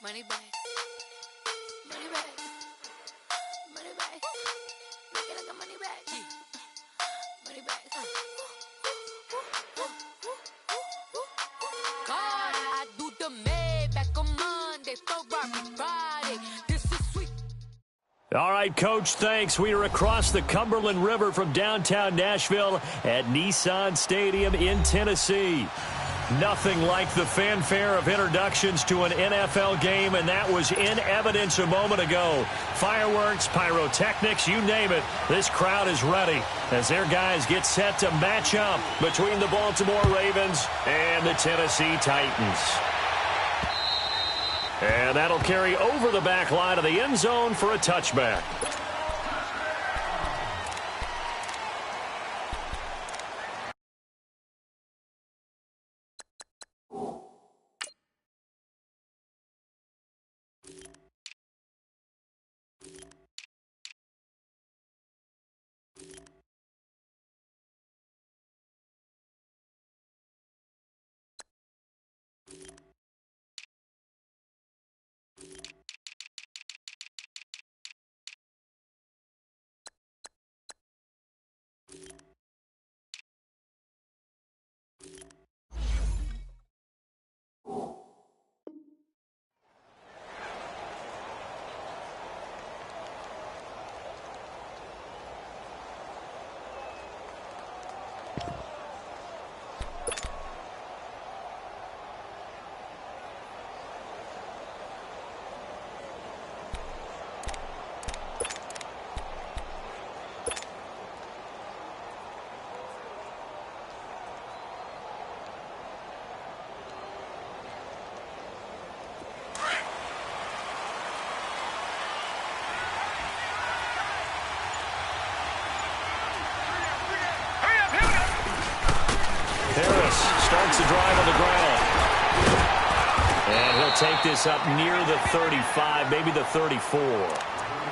Money back. Money back. Money back. Look at the money back. Money back. God, I do the Maybach on Monday, Ferrari Friday. This is sweet. All right, Coach, thanks. We are across the Cumberland River from downtown Nashville at Nissan Stadium in Tennessee. Nothing like the fanfare of introductions to an NFL game, and that was in evidence a moment ago. Fireworks, pyrotechnics, you name it. This crowd is ready as their guys get set to match up between the Baltimore Ravens and the Tennessee Titans. And that'll carry over the back line of the end zone for a touchback. Starts the drive on the ground. And he'll take this up near the 35, maybe the 34.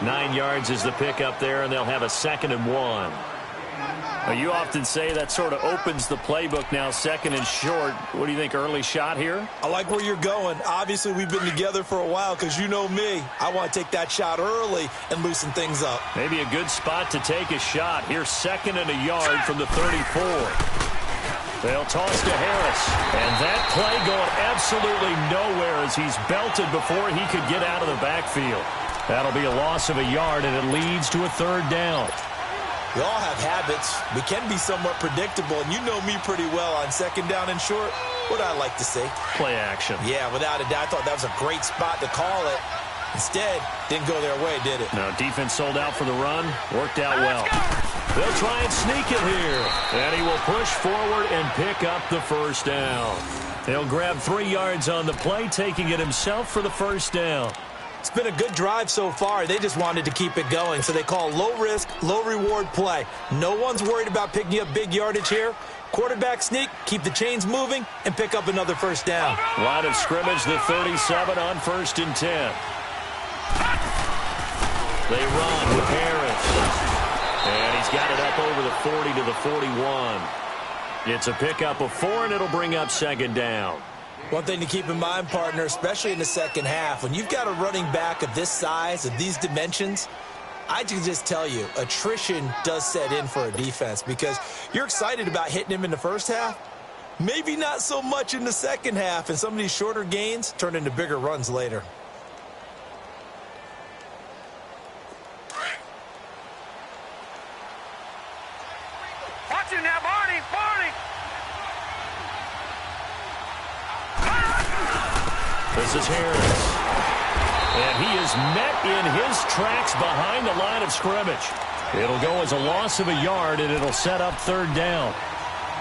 9 yards is the pickup there, and they'll have a 2nd and 1. Well, you often say that sort of opens the playbook now, 2nd and short. What do you think, early shot here? I like where you're going. Obviously, we've been together for a while because you know me. I want to take that shot early and loosen things up. Maybe a good spot to take a shot. Here's 2nd and a yard from the 34. They'll toss to Harris. And that play going absolutely nowhere as he's belted before he could get out of the backfield. That'll be a loss of a yard, and it leads to a 3rd down. We all have habits. We can be somewhat predictable, and you know me pretty well on 2nd down and short. What I like to see? Play action. Yeah, without a doubt. I thought that was a great spot to call it. Instead, didn't go their way, did it? No, defense sold out for the run. Worked out well. They'll try and sneak it here. And he will push forward and pick up the 1st down. He'll grab 3 yards on the play, taking it himself for the 1st down. It's been a good drive so far. They just wanted to keep it going, so they call low-risk, low-reward play. No one's worried about picking up big yardage here. Quarterback sneak, keep the chains moving, and pick up another 1st down. Line of scrimmage, the 37 on 1st and 10. They run with Harris. And he's got it up over the 40 to the 41. It's a pickup of 4, and it'll bring up 2nd down. One thing to keep in mind, partner, especially in the second half, when you've got a running back of this size, of these dimensions, I can just tell you, attrition does set in for a defense because you're excited about hitting him in the first half. Maybe not so much in the second half, and some of these shorter gains turn into bigger runs later. Watch him now, Barney! Barney! This is Harris. And he is met in his tracks behind the line of scrimmage. It'll go as a loss of a yard, and it'll set up 3rd down.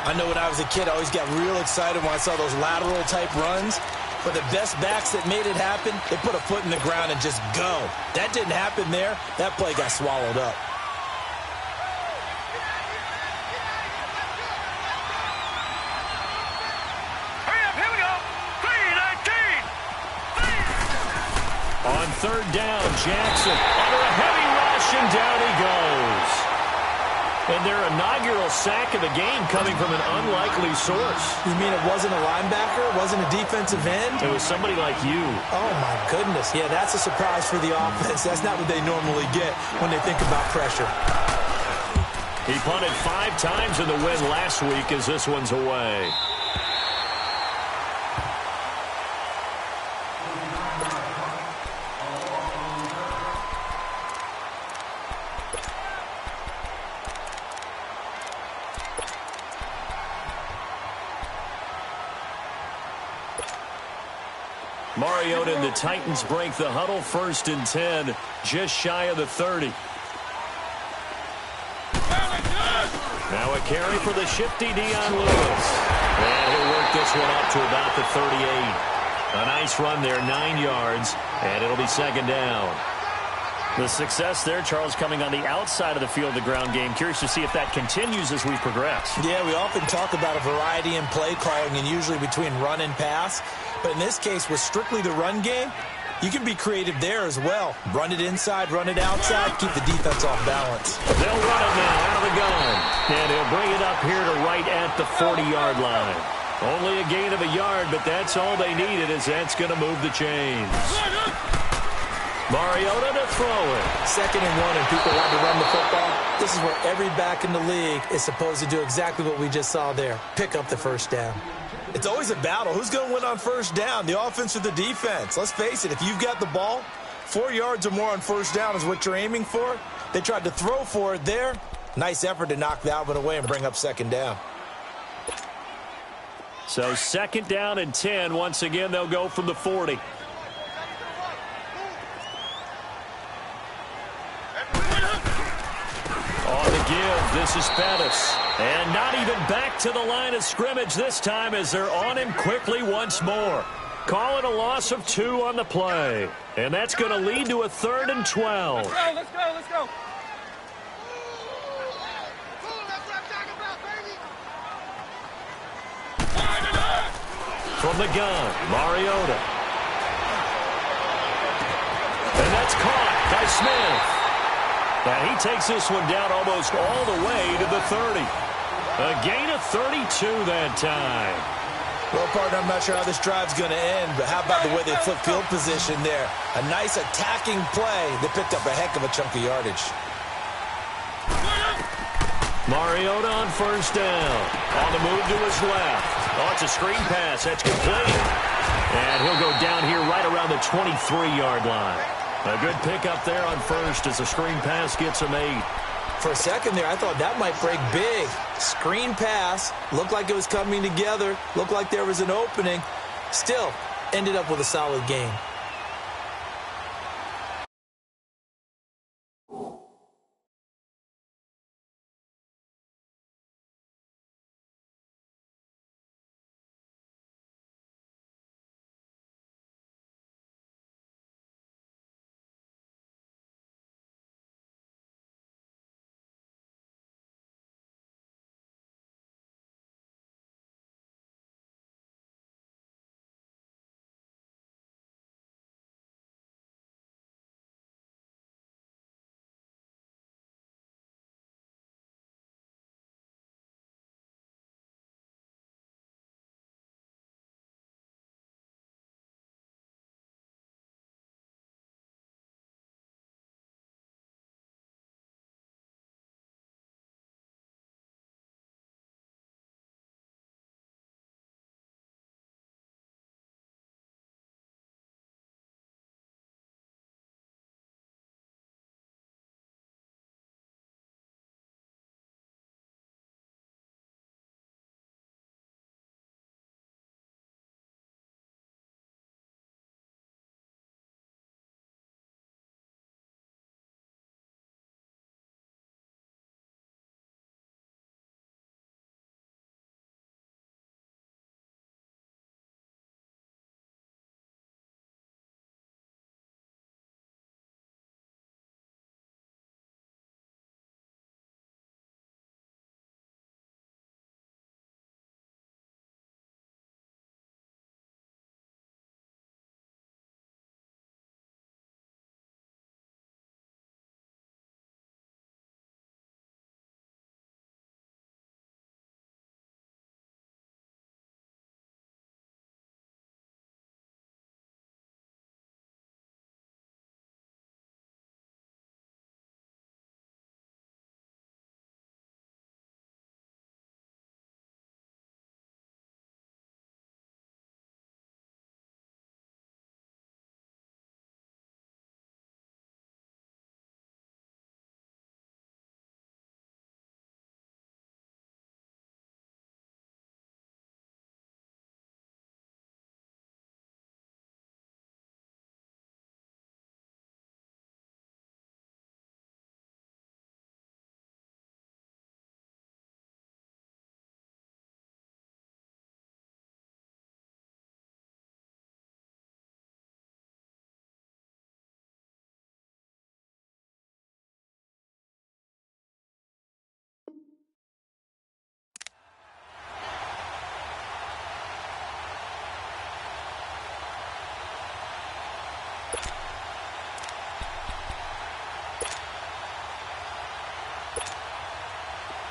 I know when I was a kid, I always got real excited when I saw those lateral-type runs. But the best backs that made it happen, they put a foot in the ground and just go. That didn't happen there. That play got swallowed up. On 3rd down, Jackson under a heavy rush, and down he goes. And their inaugural sack of the game coming from an unlikely source. You mean it wasn't a linebacker? It wasn't a defensive end? It was somebody like you. Oh, my goodness. Yeah, that's a surprise for the offense. That's not what they normally get when they think about pressure. He punted 5 times in the win last week as this one's away. Mariota and the Titans break the huddle, 1st and 10, just shy of the 30. Now a carry for the shifty Dion Lewis. And he'll work this one up to about the 38. A nice run there, 9 yards, and it'll be 2nd down. The success there, Charles, coming on the outside of the field, the ground game. Curious to see if that continues as we progress. Yeah, we often talk about a variety in play calling and usually between run and pass. But in this case, with strictly the run game, you can be creative there as well. Run it inside, run it outside, keep the defense off balance. They'll run it now out of the gun. And he'll bring it up here to right at the 40-yard line. Only a gain of a yard, but that's all they needed, as that's going to move the chains. Mariota to throw it. 2nd and 1, and people want to run the football. This is where every back in the league is supposed to do exactly what we just saw there. Pick up the 1st down. It's always a battle. Who's going to win on 1st down, the offense or the defense? Let's face it, if you've got the ball, 4 yards or more on 1st down is what you're aiming for. They tried to throw for it there. Nice effort to knock that one away and bring up 2nd down. So 2nd down and 10. Once again, they'll go from the 40. On the give, this is Pettis. And not even back to the line of scrimmage this time as they're on him quickly once more. Call it a loss of 2 on the play. And that's going to lead to a 3rd and 12. Let's go, let's go, let's go. From the gun, Mariota. And that's caught by Smith. And he takes this one down almost all the way to the 30. A gain of 32 that time. Well, partner, I'm not sure how this drive's going to end, but how about the way they flip field position there? A nice attacking play. They picked up a heck of a chunk of yardage. Mariota on 1st down. On the move to his left. Oh, it's a screen pass. That's complete. And he'll go down here right around the 23-yard line. A good pickup there on 1st as the screen pass gets him 8. For a second there, I thought that might break big. Screen pass. Looked like it was coming together. Looked like there was an opening. Still, ended up with a solid game.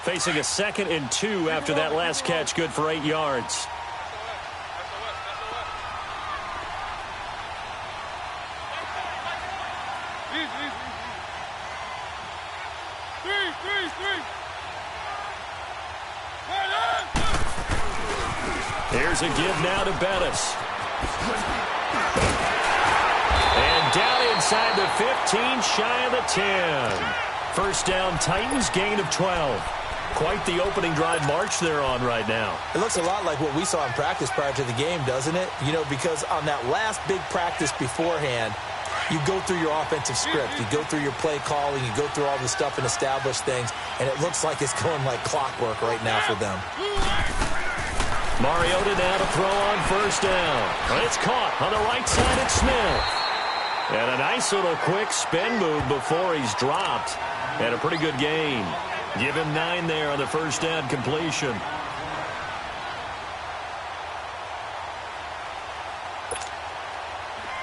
Facing a 2nd and 2 after that last catch, good for 8 yards. Here's a give now to Bettis. And down inside the 15, shy of the 10. First down, Titans, gain of 12. Quite the opening drive march they're on right now. It looks a lot like what we saw in practice prior to the game, doesn't it? You know, because on that last big practice beforehand, you go through your offensive script. You go through your play calling. You go through all the stuff and establish things. And it looks like it's going like clockwork right now for them. Mariota now to throw on first down. It's caught on the right side at Smith. And a nice little quick spin move before he's dropped. And a pretty good gain. Give him 9 there on the first down completion.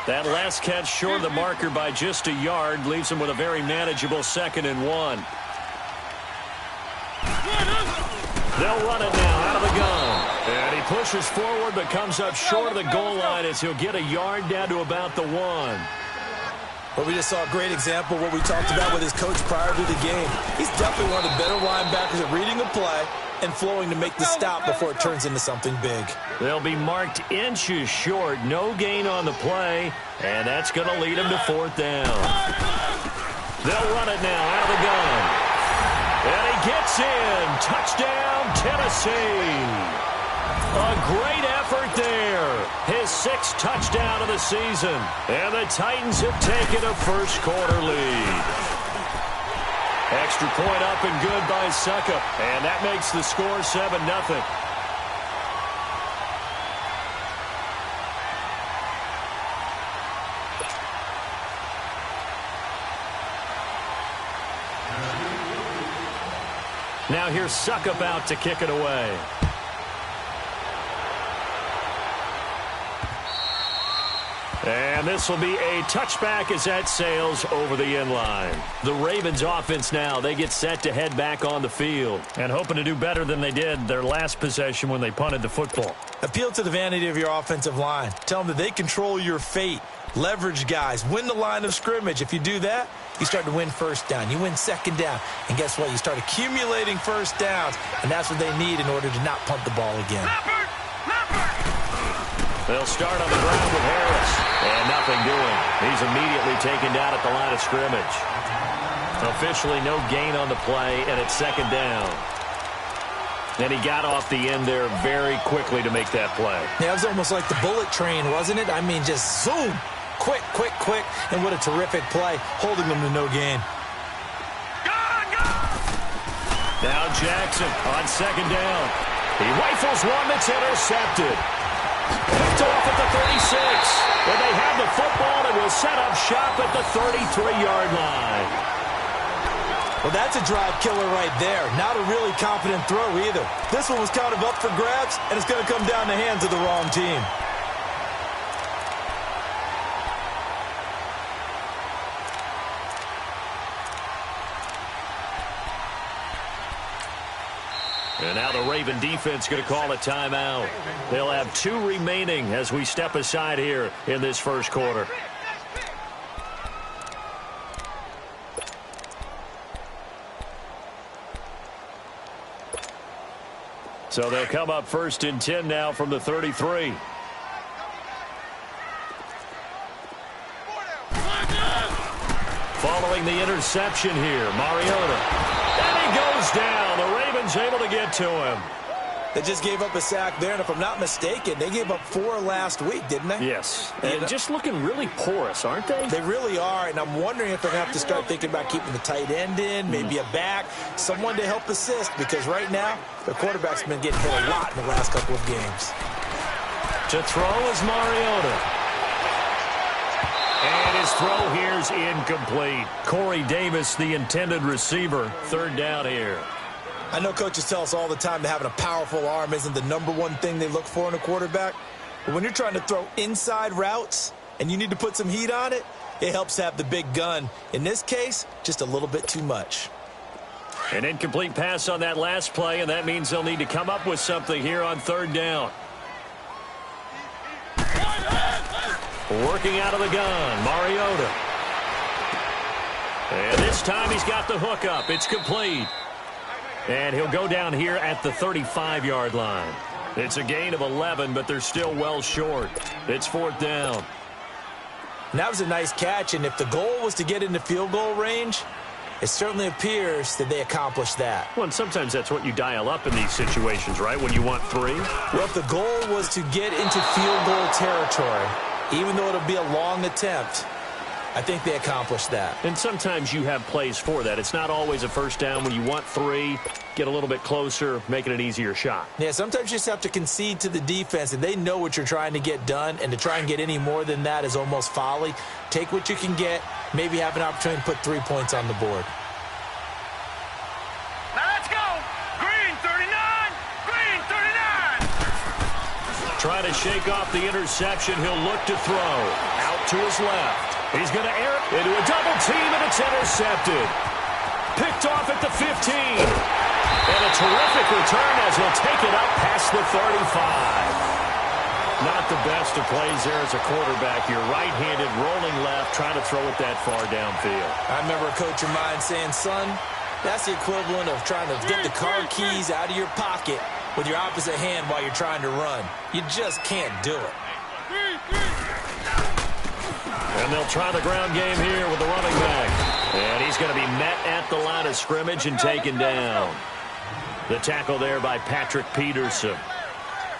That last catch short of the marker by just a yard leaves him with a very manageable 2nd and 1. They'll run it now out of the gun. And he pushes forward but comes up short of the goal line as he'll get a yard down to about the 1. Well, we just saw a great example of what we talked about with his coach prior to the game. He's definitely one of the better linebackers at reading a play and flowing to make the stop before it turns into something big. They'll be marked inches short. No gain on the play, and that's going to lead him to 4th down. They'll run it now out of the gun. And he gets in. Touchdown, Tennessee. A great effort there. His 6th touchdown of the season. And the Titans have taken a first-quarter lead. Extra point up and good by Suckup. And that makes the score 7-0. Now here's Suckup out to kick it away. And this will be a touchback as that sails over the end line. The Ravens offense now, they get set to head back on the field and hoping to do better than they did their last possession when they punted the football. Appeal to the vanity of your offensive line. Tell them that they control your fate. Leverage guys. Win the line of scrimmage. If you do that, you start to win first down. You win second down. And guess what? You start accumulating first downs. And that's what they need in order to not punt the ball again. They'll start on the ground with Harris. And nothing doing. He's immediately taken down at the line of scrimmage. Officially no gain on the play, and it's 2nd down. And he got off the end there very quickly to make that play. Yeah, it was almost like the bullet train, wasn't it? I mean, just zoom. Quick, quick, quick. And what a terrific play, holding them to no gain. Now Jackson on 2nd down. He rifles one that's intercepted. Picked off at the 36. And they have the football and will set up shop at the 33-yard line. Well, that's a drive killer right there. Not a really confident throw either. This one was kind of up for grabs, and it's going to come down the hands of the wrong team. And now the Raven defense going to call a timeout. They'll have 2 remaining as we step aside here in this first quarter. So they'll come up 1st and 10 now from the 33. Following the interception here, Mariota. And he goes down. The Ravens able to get to him. They just gave up a sack there, and if I'm not mistaken, they gave up 4 last week, didn't they? Yes. And just looking really porous, aren't they? They really are, and I'm wondering if they're going to have to start thinking about keeping the tight end in, maybe a back, someone to help assist, because right now, their quarterback's been getting hit a lot in the last couple of games. To throw is Mariota. And his throw here is incomplete. Corey Davis, the intended receiver. 3rd down here. I know coaches tell us all the time that having a powerful arm isn't the #1 thing they look for in a quarterback. But when you're trying to throw inside routes and you need to put some heat on it, it helps to have the big gun. In this case, just a little bit too much. An incomplete pass on that last play, and that means they'll need to come up with something here on third down. Working out of the gun, Mariota. And this time he's got the hook up. It's complete. And he'll go down here at the 35-yard line. It's a gain of 11, but they're still well short. It's fourth down. And that was a nice catch, and if the goal was to get into field goal range, it certainly appears that they accomplished that. Well, and sometimes that's what you dial up in these situations, right, when you want 3? Well, if the goal was to get into field goal territory, even though it'll be a long attempt, I think they accomplished that. And sometimes you have plays for that. It's not always a first down. When you want 3, get a little bit closer, make it an easier shot. Yeah, sometimes you just have to concede to the defense, and they know what you're trying to get done, and to try and get any more than that is almost folly. Take what you can get, maybe have an opportunity to put 3 points on the board. Now let's go. Green 39. Green 39. Trying to shake off the interception. He'll look to throw. Out to his left. He's going to air it into a double team, and it's intercepted. Picked off at the 15. And a terrific return as he'll take it up past the 35. Not the best of plays there as a quarterback. You're right-handed, rolling left, trying to throw it that far downfield. I remember a coach of mine saying, son, that's the equivalent of trying to get the car keys out of your pocket with your opposite hand while you're trying to run. You just can't do it. And they'll try the ground game here with the running back. And he's going to be met at the line of scrimmage and taken down. The tackle there by Patrick Peterson.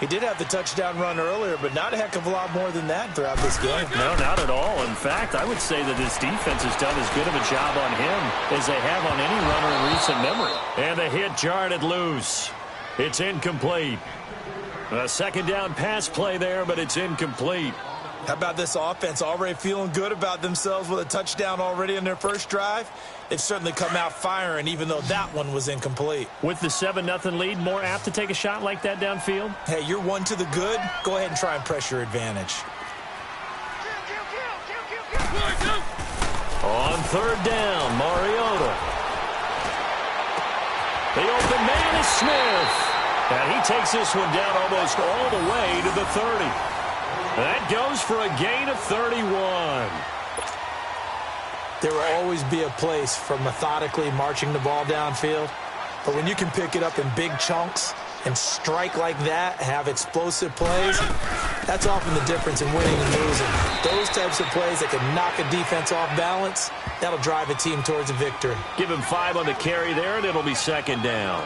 He did have the touchdown run earlier, but not a heck of a lot more than that throughout this game. No, not at all. In fact, I would say that this defense has done as good of a job on him as they have on any runner in recent memory. And the hit jarred loose. It's incomplete. A second down pass play there, but it's incomplete. How about this offense already feeling good about themselves with a touchdown already in their first drive? They've certainly come out firing, even though that one was incomplete. With the 7-0 lead, more apt to take a shot like that downfield? Hey, you're one to the good. Go ahead and try and press your advantage. On third down, Mariota. The open man is Smith. And he takes this one down almost all the way to the 30. That goes for a gain of 31. There will always be a place for methodically marching the ball downfield. But when you can pick it up in big chunks and strike like that, have explosive plays, that's often the difference in winning and losing. Those types of plays that can knock a defense off balance, that'll drive a team towards a victory. Give him 5 on the carry there, and it'll be second down.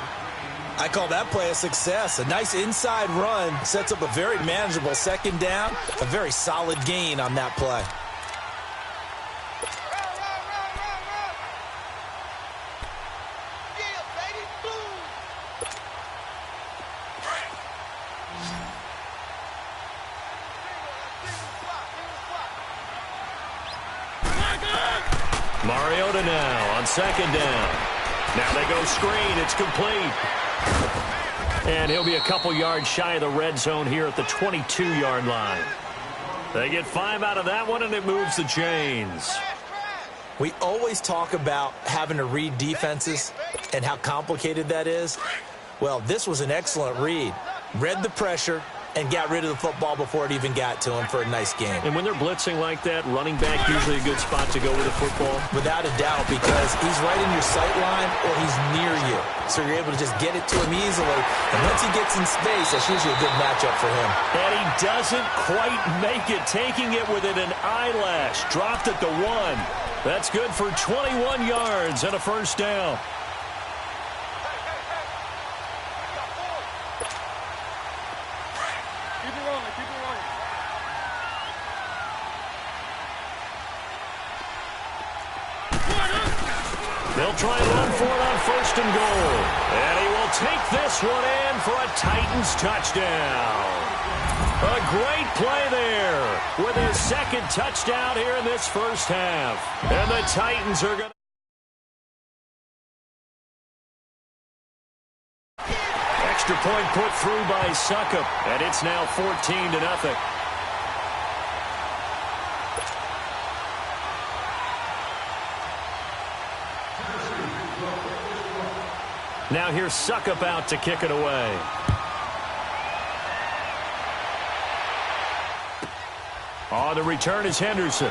I call that play a success. A nice inside run sets up a very manageable second down, a very solid gain on that play. Mariota now on second down. Now they go screen. It's complete. And he'll be a couple yards shy of the red zone here at the 22-yard line. They get 5 out of that one, and it moves the chains. We always talk about having to read defenses and how complicated that is. Well, this was an excellent read. Read the pressure and got rid of the football before it even got to him for a nice game. And when they're blitzing like that, running back usually a good spot to go with the football? Without a doubt, because he's right in your sight line or he's near you. So you're able to just get it to him easily. And once he gets in space, that's usually a good matchup for him. And he doesn't quite make it, taking it within an eyelash. Dropped at the 1. That's good for 21 yards and a first down. They'll try and run for it on first and goal. And he will take this one in for a Titans touchdown. A great play there with his second touchdown here in this first half. And the Titans are going to... Extra point put through by Suckup. And it's now 14-0. Now here's Suckup out to kick it away. On the return is Henderson.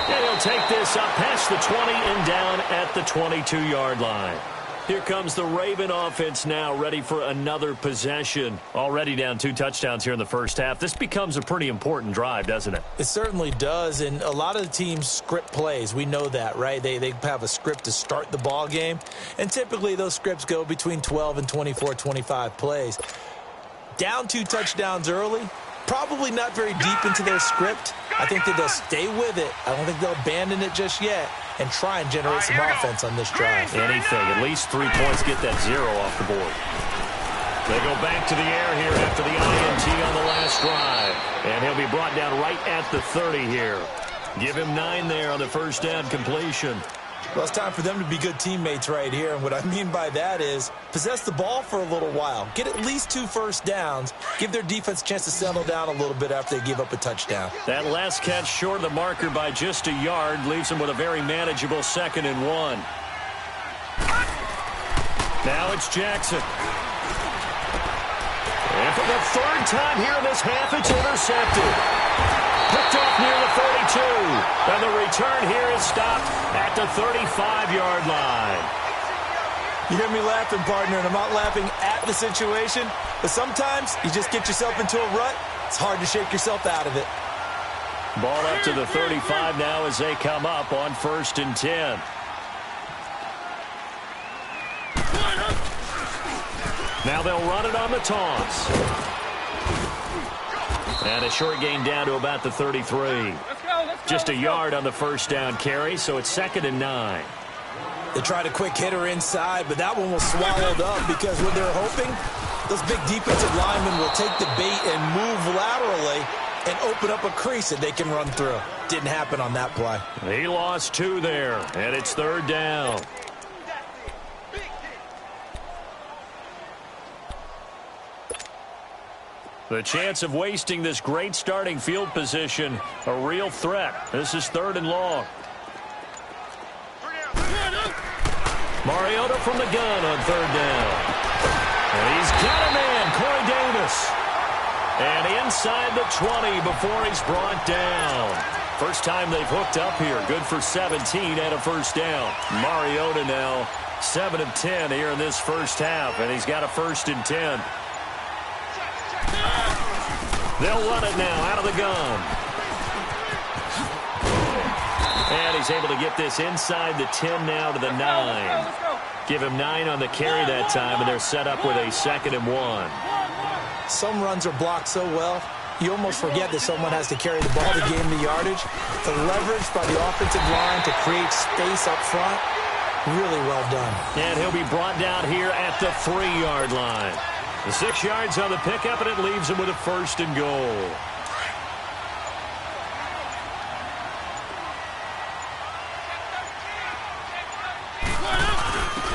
And he'll take this up past the 20 and down at the 22-yard line. Here comes the Raven offense now, ready for another possession. Already down 2 touchdowns here in the first half. This becomes a pretty important drive, doesn't it? It certainly does, and a lot of the teams script plays. We know that, right? They have a script to start the ball game, and typically those scripts go between 12 and 24, 25 plays. Down 2 touchdowns early, probably not very deep into their script. I think that they'll stay with it. I don't think they'll abandon it just yet and try and generate some offense on this drive. Anything. At least 3 points, get that 0 off the board. They go back to the air here after the INT on the last drive. And he'll be brought down right at the 30 here. Give him 9 there on the first down completion. Well, it's time for them to be good teammates right here. And what I mean by that is possess the ball for a little while. Get at least 2 first downs. Give their defense a chance to settle down a little bit after they give up a touchdown. That last catch short of the marker by just a yard leaves them with a very manageable 2nd and 1. Now it's Jackson. And for the 3rd time here in this half, it's intercepted. Picked off near the 42. And the return here is stopped at the 35-yard line. You hear me laughing, partner, and I'm not laughing at the situation, but sometimes you just get yourself into a rut. It's hard to shake yourself out of it. Ball up to the 35 now as they come up on 1st and 10. Now they'll run it on the toss. And a short gain down to about the 33. Just a yard on the first down carry, so it's 2nd and 9. They tried a quick hitter inside, but that one was swallowed up because what they're hoping, those big defensive linemen will take the bait and move laterally and open up a crease that they can run through. Didn't happen on that play. He lost 2 there, and it's 3rd down. The chance of wasting this great starting field position, a real threat. This is 3rd and long. Mariota from the gun on 3rd down. And he's got a man, Corey Davis. And inside the 20 before he's brought down. First time they've hooked up here. Good for 17 and a first down. Mariota now 7 of 10 here in this first half. And he's got a 1st and 10. They'll run it now out of the gun. And he's able to get this inside the 10 now to the 9. Give him 9 on the carry that time, and they're set up with a 2nd and 1. Some runs are blocked so well, you almost forget that someone has to carry the ball to gain the yardage. The leverage by the offensive line to create space up front, really well done. And he'll be brought down here at the 3-yard line. The 6 yards on the pickup, and it leaves him with a 1st and goal.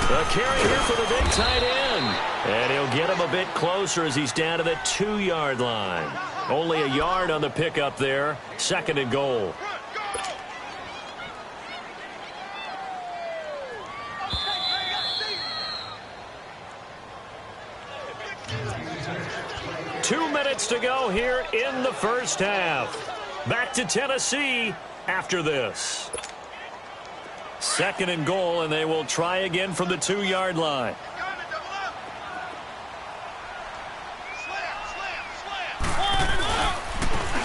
A carry here for the big tight end. And he'll get him a bit closer as he's down to the 2-yard line. Only a yard on the pickup there. 2nd and goal. Two minutes to go here in the first half. Back to Tennessee after this. 2nd and goal, and they will try again from the 2-yard line.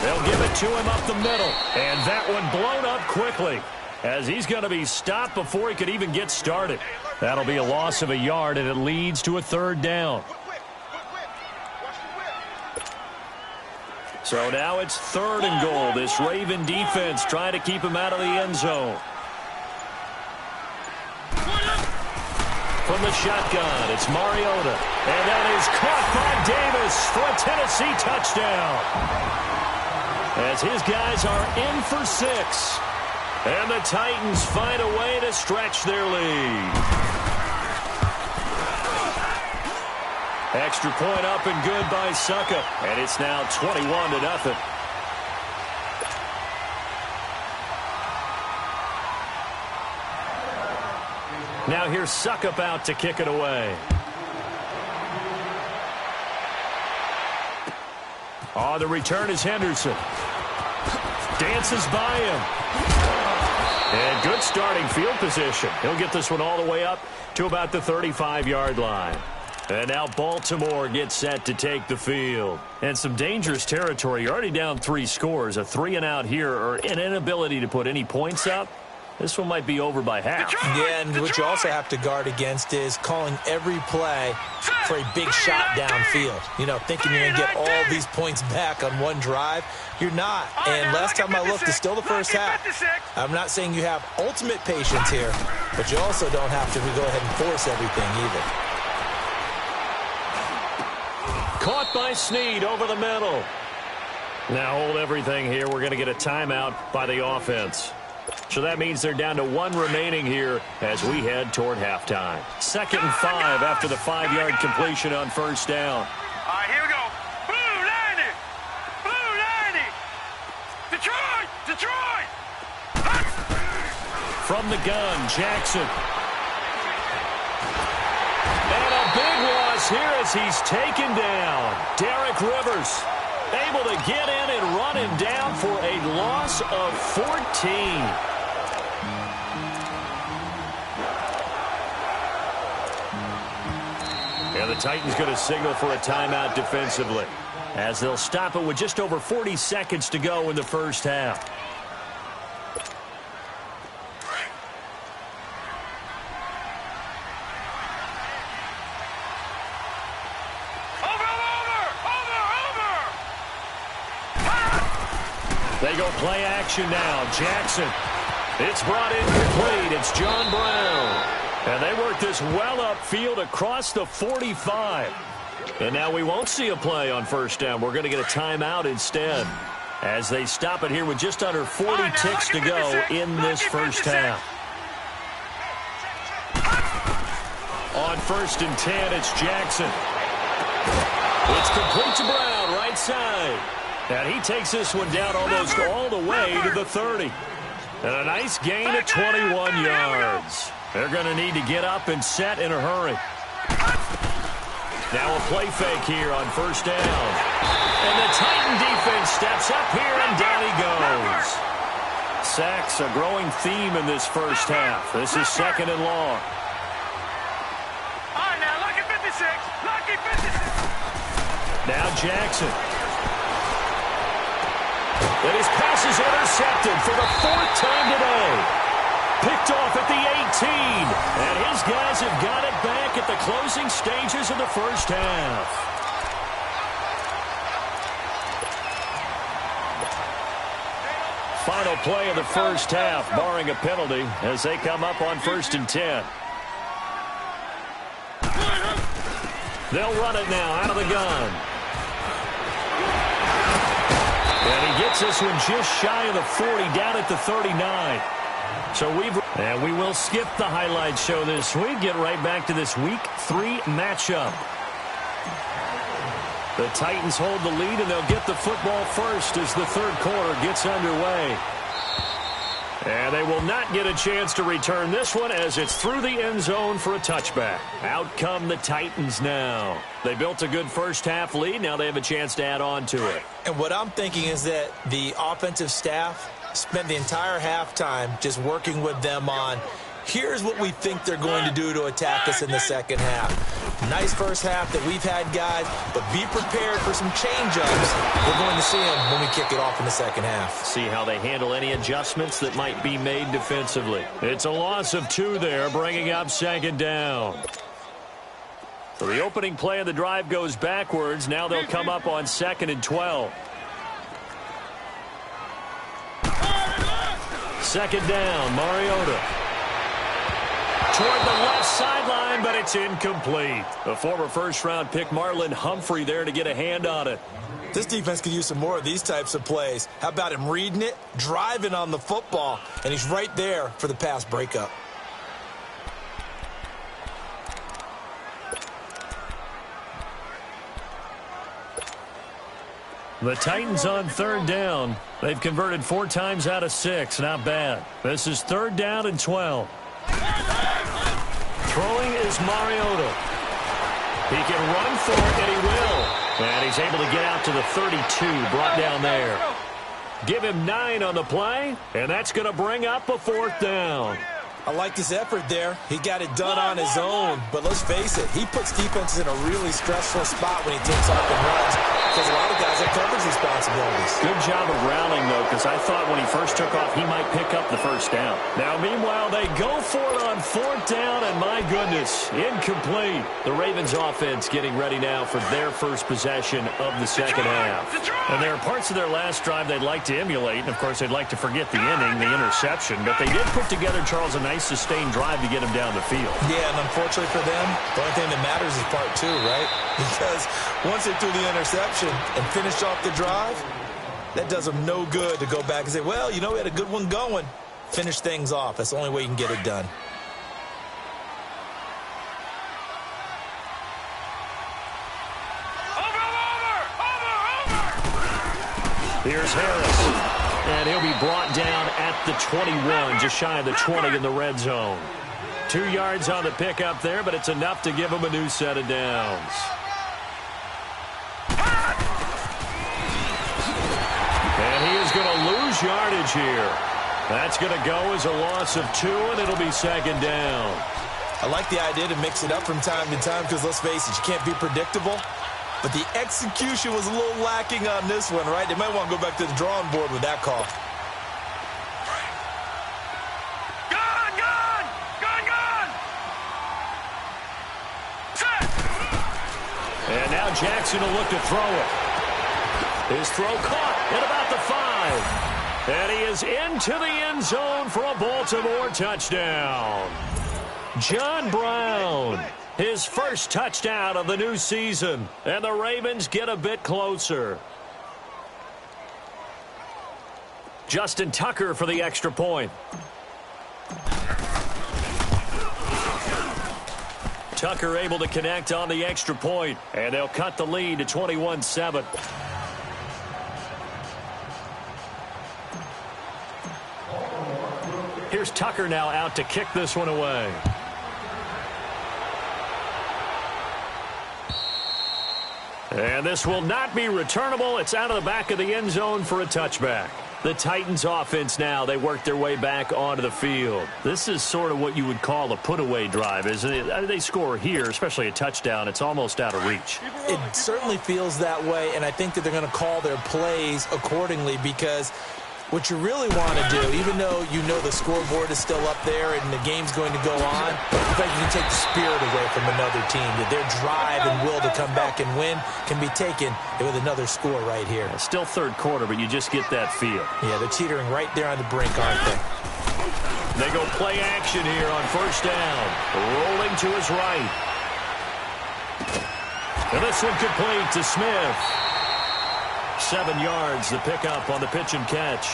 They'll give it to him up the middle, and that one blown up quickly as he's going to be stopped before he could even get started. That'll be a loss of a yard, and it leads to a 3rd down. So now it's 3rd and goal. This Raven defense trying to keep him out of the end zone. From the shotgun, it's Mariota. And that is caught by Davis for a Tennessee touchdown. As his guys are in for 6. And the Titans find a way to stretch their lead. Extra point up and good by Suckup. And it's now 21-0. Now here's Suckup out to kick it away. Oh, the return is Henderson. Dances by him. And good starting field position. He'll get this one all the way up to about the 35-yard line. And now Baltimore gets set to take the field. And some dangerous territory. You're already down 3 scores. A 3-and-out here or an inability to put any points up. This one might be over by half. Yeah, and what you also have to guard against is calling every play for a big shot downfield. You know, thinking you're going to get all these points back on one drive. You're not. And last time I looked, it's still the first half. I'm not saying you have ultimate patience here, but you also don't have to go ahead and force everything either. Caught by Snead over the middle. Now hold everything here. We're going to get a timeout by the offense. So that means they're down to 1 remaining here as we head toward halftime. 2nd and 5 after the 5-yard completion on first down. All right, here we go. Blue 90. Blue 90. Detroit. Detroit. From the gun, Jackson. And a big loss here as he's taken down. Derek Rivers able to get in and run him down for a loss of 14. And the Titans going to signal for a timeout defensively as they'll stop it with just over 40 seconds to go in the first half. They go play action now. Jackson. It's brought in complete. It's John Brown. And they work this well upfield across the 45. And now we won't see a play on first down. We're going to get a timeout instead as they stop it here with just under 40 ticks to go in this first half. On 1st and 10, it's Jackson. It's complete to Brown, right side. And he takes this one down almost all the way to the 30. And a nice gain of 21 yards. They're going to need to get up and set in a hurry. Now a play fake here on first down. And the Titan defense steps up here, and down he goes. Sacks, a growing theme in this first half. This is 2nd and long. All right, now, lucky 56. Lucky 56. Now Jackson. And his pass is intercepted for the 4th time today. Picked off at the 18. And his guys have got it back at the closing stages of the first half. Final play of the first half, barring a penalty, as they come up on 1st and 10. They'll run it now out of the gun. And he gets this one just shy of the 40, down at the 39. So we will skip the highlight show this week. Get right back to this Week 3 matchup. The Titans hold the lead, and they'll get the football first as the 3rd quarter gets underway. And they will not get a chance to return this one as it's through the end zone for a touchback. Out come the Titans now. They built a good first half lead. Now they have a chance to add on to it. And what I'm thinking is that the offensive staff spent the entire halftime just working with them on, here's what we think they're going to do to attack us in the second half. Nice first half that we've had, guys, but be prepared for some change-ups. We're going to see them when we kick it off in the second half. See how they handle any adjustments that might be made defensively. It's a loss of 2 there, bringing up 2nd down. So the opening play of the drive goes backwards. Now they'll come up on 2nd and 12. 2nd down, Mariota. Toward the left sideline, but it's incomplete. The former first-round pick, Marlon Humphrey, there to get a hand on it. This defense could use some more of these types of plays. How about him reading it, driving on the football, and he's right there for the pass breakup. The Titans on 3rd down. They've converted 4 times out of 6. Not bad. This is 3rd down and 12. throwing is Mariota. He can run for it, and he will. And he's able to get out to the 32, brought down there. Give him 9 on the play, and that's going to bring up a 4th down. I like his effort there. He got it done on his own. But let's face it, he puts defenses in a really stressful spot when he takes off and runs because a lot of guys have coverage responsibilities. Good job of rallying, though, because I thought when he first took off, he might pick up the first down. Now, meanwhile, they go for it on 4th down, and my goodness, incomplete. The Ravens offense getting ready now for their first possession of the second half. And there are parts of their last drive they'd like to emulate, and, of course, they'd like to forget the inning, the interception, but they did put together, Charles, a nice sustained drive to get him down the field. Yeah, and unfortunately for them, the only thing that matters is part 2, right? Because once they threw the interception and finished off the drive, that does them no good to go back and say, well, you know, we had a good one going. Finish things off. That's the only way you can get it done. Here's Harris. And he'll be brought down at the 21, just shy of the 20 in the red zone. 2 yards on the pickup there, but it's enough to give him a new set of downs. And he is going to lose yardage here. That's going to go as a loss of 2, and it'll be 2nd down. I like the idea to mix it up from time to time because, let's face it, you can't be predictable. But the execution was a little lacking on this one, right? They might want to go back to the drawing board with that call. Gun! Gun! Gun! Gun! Set! And now Jackson will look to throw it. His throw caught at about the 5. And he is into the end zone for a Baltimore touchdown. John Brown. His first touchdown of the new season. And the Ravens get a bit closer. Justin Tucker for the extra point. Tucker able to connect on the extra point. And they'll cut the lead to 21-7. Here's Tucker now out to kick this one away. And this will not be returnable. It's out of the back of the end zone for a touchback. The Titans offense now, they work their way back onto the field. This is sort of what you would call a put-away drive, isn't it? They score here, especially a touchdown. It's almost out of reach. It certainly feels that way, and I think that they're going to call their plays accordingly because what you really want to do, even though you know the scoreboard is still up there and the game's going to go on, in fact, you can take the spirit away from another team, that their drive and will to come back and win can be taken with another score right here. Still third quarter, but you just get that feel. Yeah, they're teetering right there on the brink, aren't they? They go play action here on first down. Rolling to his right. And this one complete to Smith. 7 yards, the pickup on the pitch and catch.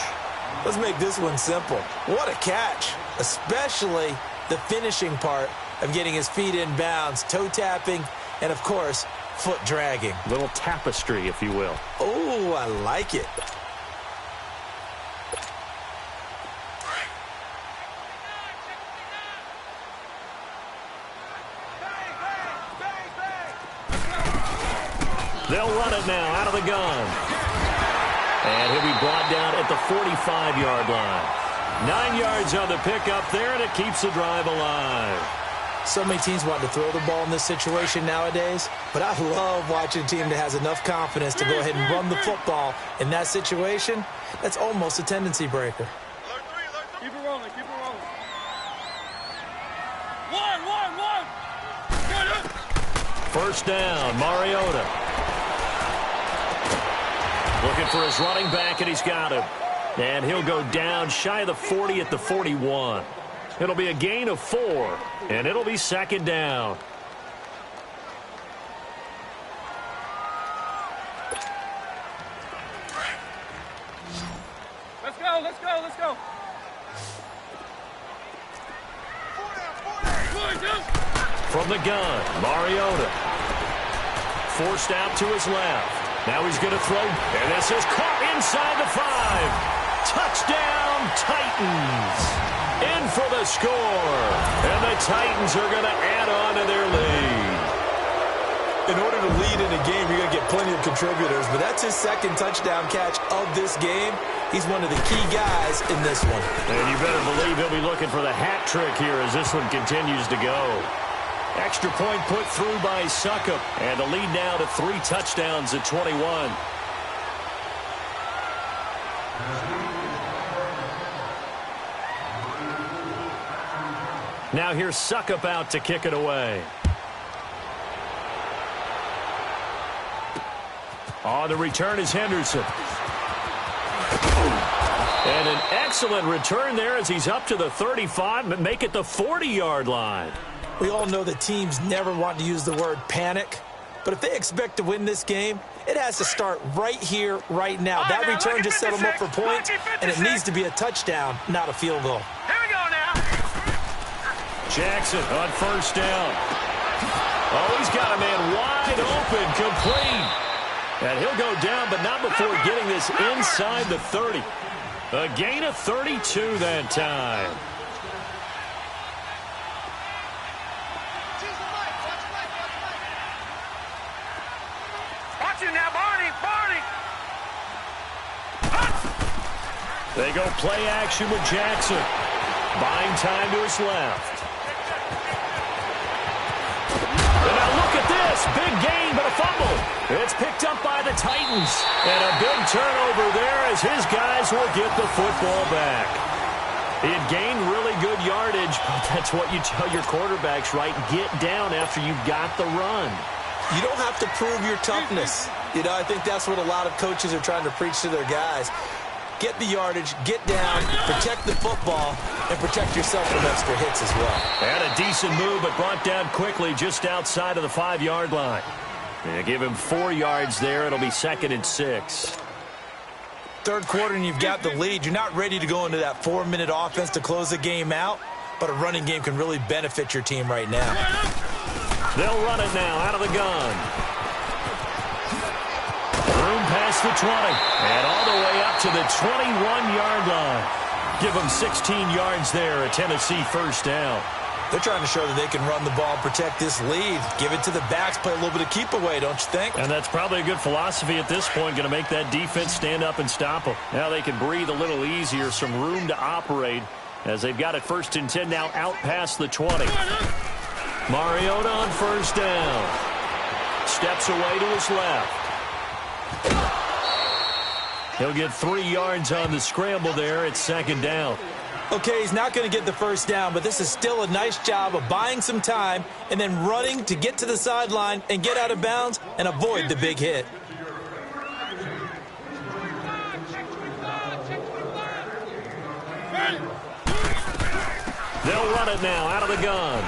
Let's make this one simple. What a catch, especially the finishing part of getting his feet in bounds, toe tapping, and, of course, foot dragging. Little tapestry, if you will. Oh, I like it. They'll run it now out of the gun. And he'll be brought down at the 45-yard line. 9 yards on the pickup there, and it keeps the drive alive. So many teams want to throw the ball in this situation nowadays, but I love watching a team that has enough confidence to go ahead and run the football in that situation. That's almost a tendency breaker. Keep it rolling, keep it rolling. One. First down, Mariota. Looking for his running back, and he's got him. And he'll go down shy of the 40 at the 41. It'll be a gain of 4, and it'll be 2nd down. Let's go, let's go, let's go. From the gun, Mariota. Forced out to his left. Now he's going to throw, and this is caught inside the 5. Touchdown, Titans. in for the score. And the Titans are going to add on to their lead. In order to lead in a game, you're going to get plenty of contributors, but that's his second touchdown catch of this game. He's one of the key guys in this one. And you better believe he'll be looking for the hat trick here as this one continues to go. Extra point put through by Suckup, and the lead now to 3 touchdowns at 21. Now here's Suckup out to kick it away. On the return is Henderson. And an excellent return there as he's up to the 35 and make it the 40-yard line. We all know that teams never want to use the word panic, but if they expect to win this game, it has to start right here, right now. That return just set them up for points, and it needs to be a touchdown, not a field goal. Here we go now. Jackson on first down. Oh, he's got a man wide open, complete. And he'll go down, but not before getting this inside the 30. A gain of 32 that time. Watch him now, Barney. They go play action with Jackson. Buying time to his left. And now look at this. Big gain, but a fumble. It's picked up by the Titans. And a big turnover there as his guys will get the football back. He had gained really good yardage, but that's what you tell your quarterbacks, right? Get down after you got the run. You don't have to prove your toughness. You know, I think that's what a lot of coaches are trying to preach to their guys. Get the yardage, get down, protect the football, and protect yourself from extra hits as well. And a decent move, but brought down quickly just outside of the 5-yard line. They give him 4 yards there. It'll be 2nd and 6. Third quarter and you've got the lead. You're not ready to go into that 4-minute offense to close the game out, but a running game can really benefit your team right now. They'll run it now out of the gun. Room past the 20 and all the way up to the 21-yard line. Give them 16 yards there, a Tennessee first down. They're trying to show that they can run the ball and protect this lead. Give it to the backs, play a little bit of keep away, don't you think? And that's probably a good philosophy at this point, going to make that defense stand up and stop them. Now they can breathe a little easier, some room to operate as they've got it 1st and 10 now out past the 20. Mariota on first down. Steps away to his left. He'll get 3 yards on the scramble there. It's 2nd down. Okay, he's not going to get the first down, but this is still a nice job of buying some time and then running to get to the sideline and get out of bounds and avoid the big hit. They'll run it now out of the gun.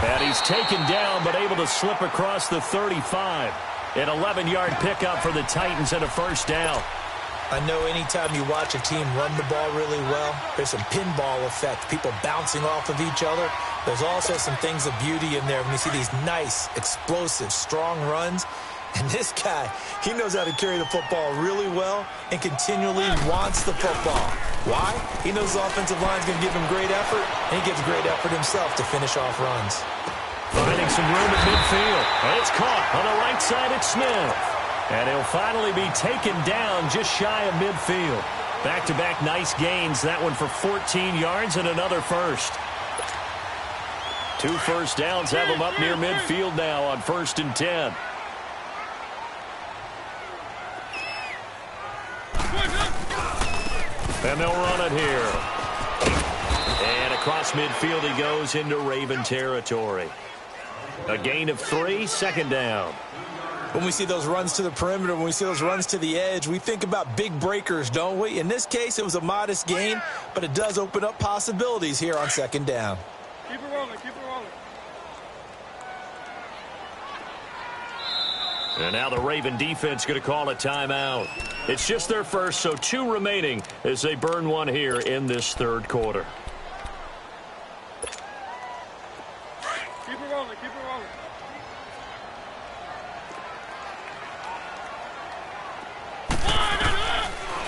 And he's taken down but able to slip across the 35. An 11-yard pickup for the Titans and a first down. I know anytime you watch a team run the ball really well, there's some pinball effect, people bouncing off of each other. There's also some things of beauty in there when you see these nice, explosive, strong runs. And this guy, he knows how to carry the football really well and continually wants the football. Why? He knows the offensive line's going to give him great effort, and he gives great effort himself to finish off runs. Finding some room at midfield. And it's caught on the right side at Smith. And he'll finally be taken down just shy of midfield. Back-to-back nice gains. That one for 14 yards and another first. 2 first downs have him up near midfield now on 1st and 10. And they'll run it here. And across midfield he goes into Raven territory. A gain of 3, 2nd down. When we see those runs to the perimeter, when we see those runs to the edge, we think about big breakers, don't we? In this case, it was a modest gain, but it does open up possibilities here on 2nd down. Keep it rolling, keep it rolling. And now the Raven defense going to call a timeout. It's just their first, so 2 remaining as they burn one here in this 3rd quarter. Keep it rolling, keep it rolling.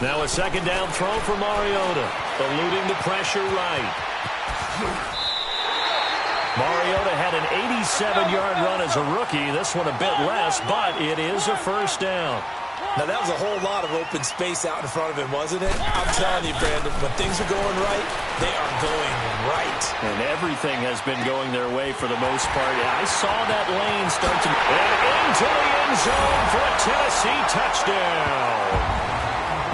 Now a 2nd down throw for Mariota. eluding the pressure right. Mariota had an 87-yard run as a rookie. This one a bit less, but it is a first down. Now, that was a whole lot of open space out in front of him, wasn't it? I'm telling you, Brandon, when things are going right, they are going right. And everything has been going their way for the most part. I saw that lane start to... And into the end zone for a Tennessee touchdown.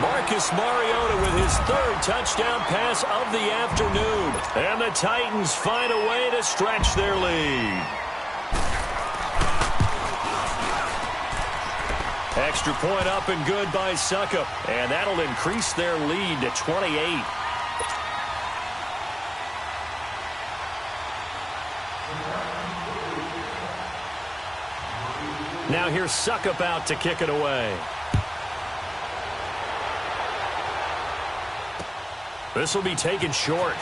Marcus Mariota with his third touchdown pass of the afternoon. And the Titans find a way to stretch their lead. Extra point up and good by Suckup. And that'll increase their lead to 28. Now here's Suckup out to kick it away. This will be taken short.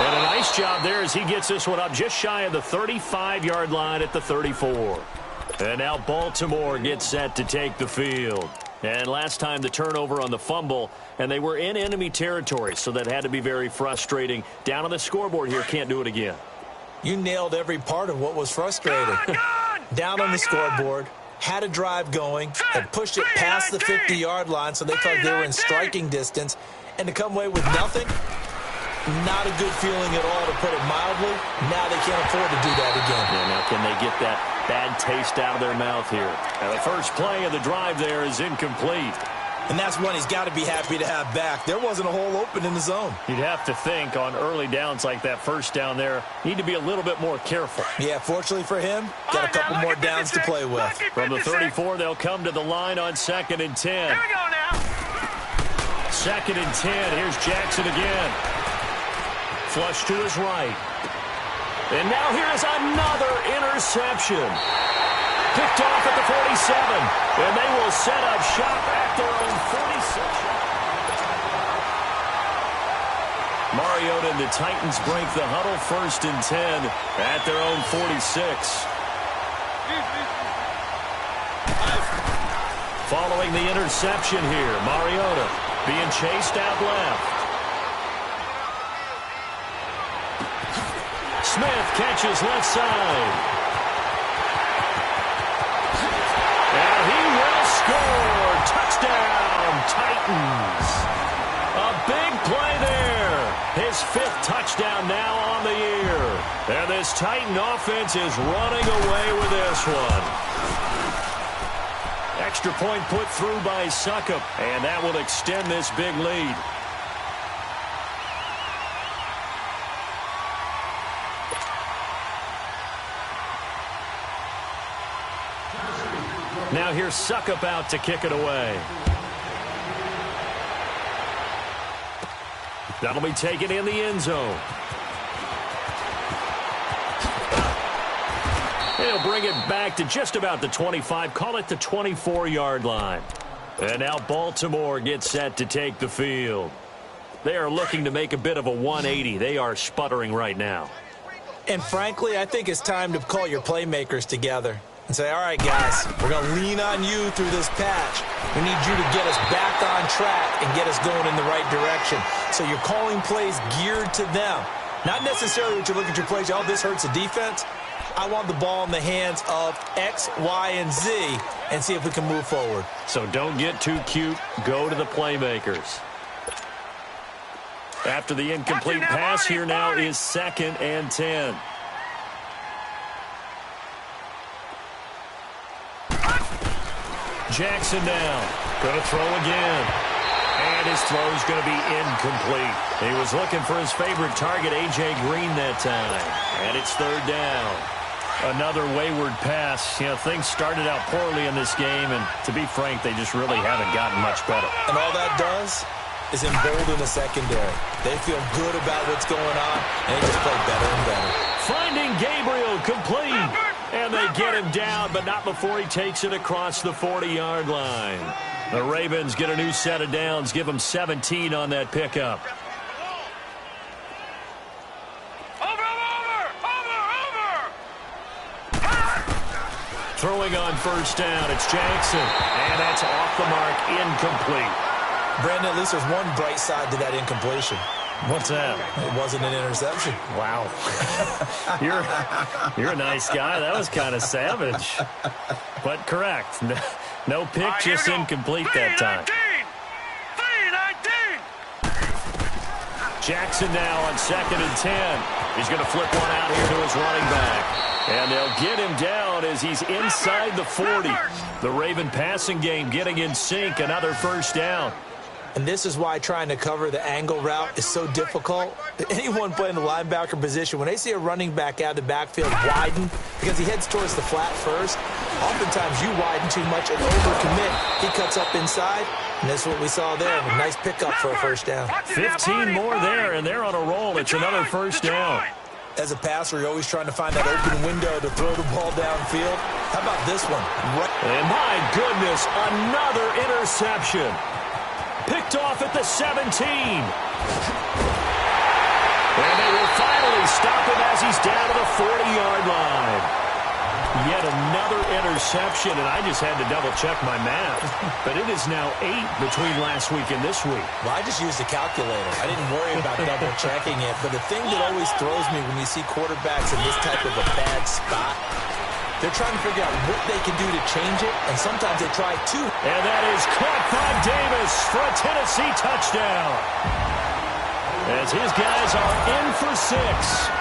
And a nice job there as he gets this one up just shy of the 35-yard line at the 34. And now Baltimore gets set to take the field. And last time the turnover on the fumble, and they were in enemy territory, so that had to be very frustrating. Down on the scoreboard here, can't do it again. You nailed every part of what was frustrating. Down on the scoreboard, had a drive going, and pushed it past the 50-yard line so they felt they were in striking distance, and to come away with nothing, not a good feeling at all, to put it mildly. Now they can't afford to do that again. Yeah, now can they get that bad taste out of their mouth here? Now the first play of the drive there is incomplete. And that's one he's got to be happy to have back. There wasn't a hole open in the zone. You'd have to think on early downs like that first down there, need to be a little bit more careful. Yeah, fortunately for him, got a couple more downs to play with. From the 34, they'll come to the line on 2nd and 10. Here we go now. 2nd and 10. Here's Jackson again. Flush to his right. And now here's another interception. Picked off at the 47. And they will set up shop at their own 46. Mariota and the Titans break the huddle, 1st and 10 at their own 46. Following the interception here, Mariota being chased out left. Smith catches left side. And he will score. Touchdown, Titans. A big play there. His 5th touchdown now on the year. And this Titan offense is running away with this one. Extra point put through by Suckup, and that will extend this big lead. Now here's Suckup out to kick it away. That'll be taken in the end zone. He'll bring it back to just about the 25, call it the 24-yard line. And now Baltimore gets set to take the field. They are looking to make a bit of a 180. They are sputtering right now. And frankly, I think it's time to call your playmakers together and say, all right, guys, we're going to lean on you through this patch. We need you to get us back on track and get us going in the right direction. So you're calling plays geared to them. Not necessarily that you look at your plays, oh, this hurts the defense. I want the ball in the hands of X, Y, and Z and see if we can move forward. So don't get too cute. Go to the playmakers. After the incomplete pass, here now is 2nd and 10. Jackson down. Going to throw again. And his throw is going to be incomplete. He was looking for his favorite target, A.J. Green, that time. And it's 3rd down. Another wayward pass. You know, things started out poorly in this game, and to be frank, they just really haven't gotten much better. And all that does is embolden the secondary. They feel good about what's going on, and they just play better and better. Finding Gabriel complete. And they get him down, but not before he takes it across the 40-yard line. The Ravens get a new set of downs, give them 17 on that pickup. Throwing on 1st down, it's Jackson. And that's off the mark, incomplete. Brandon, at least there's one bright side to that incompletion. What's that? It wasn't an interception. Wow. You're a nice guy. That was kind of savage. But correct. No pick, just incomplete that time. 3-19. Jackson now on 2nd and 10. He's going to flip one out here to his running back. And they'll get him down as he's inside the 40. The Raven passing game getting in sync. Another first down. And this is why trying to cover the angle route is so difficult. Anyone playing the linebacker position, when they see a running back out of the backfield widen, because he heads towards the flat first, oftentimes you widen too much and overcommit. He cuts up inside, and that's what we saw there. A nice pickup for a first down. 15 more there, and they're on a roll. It's another first down. As a passer, you're always trying to find that open window to throw the ball downfield. How about this one? And my goodness, another interception. Picked off at the 17. And they will finally stop him as he's down to the 40-yard line. Yet another interception, and I just had to double-check my math. But it is now 8 between last week and this week. Well, I just used a calculator. I didn't worry about double-checking it. But the thing that always throws me when you see quarterbacks in this type of a bad spot, they're trying to figure out what they can do to change it, and sometimes they try to. And that is caught by Davis for a Tennessee touchdown. As his guys are in for 6.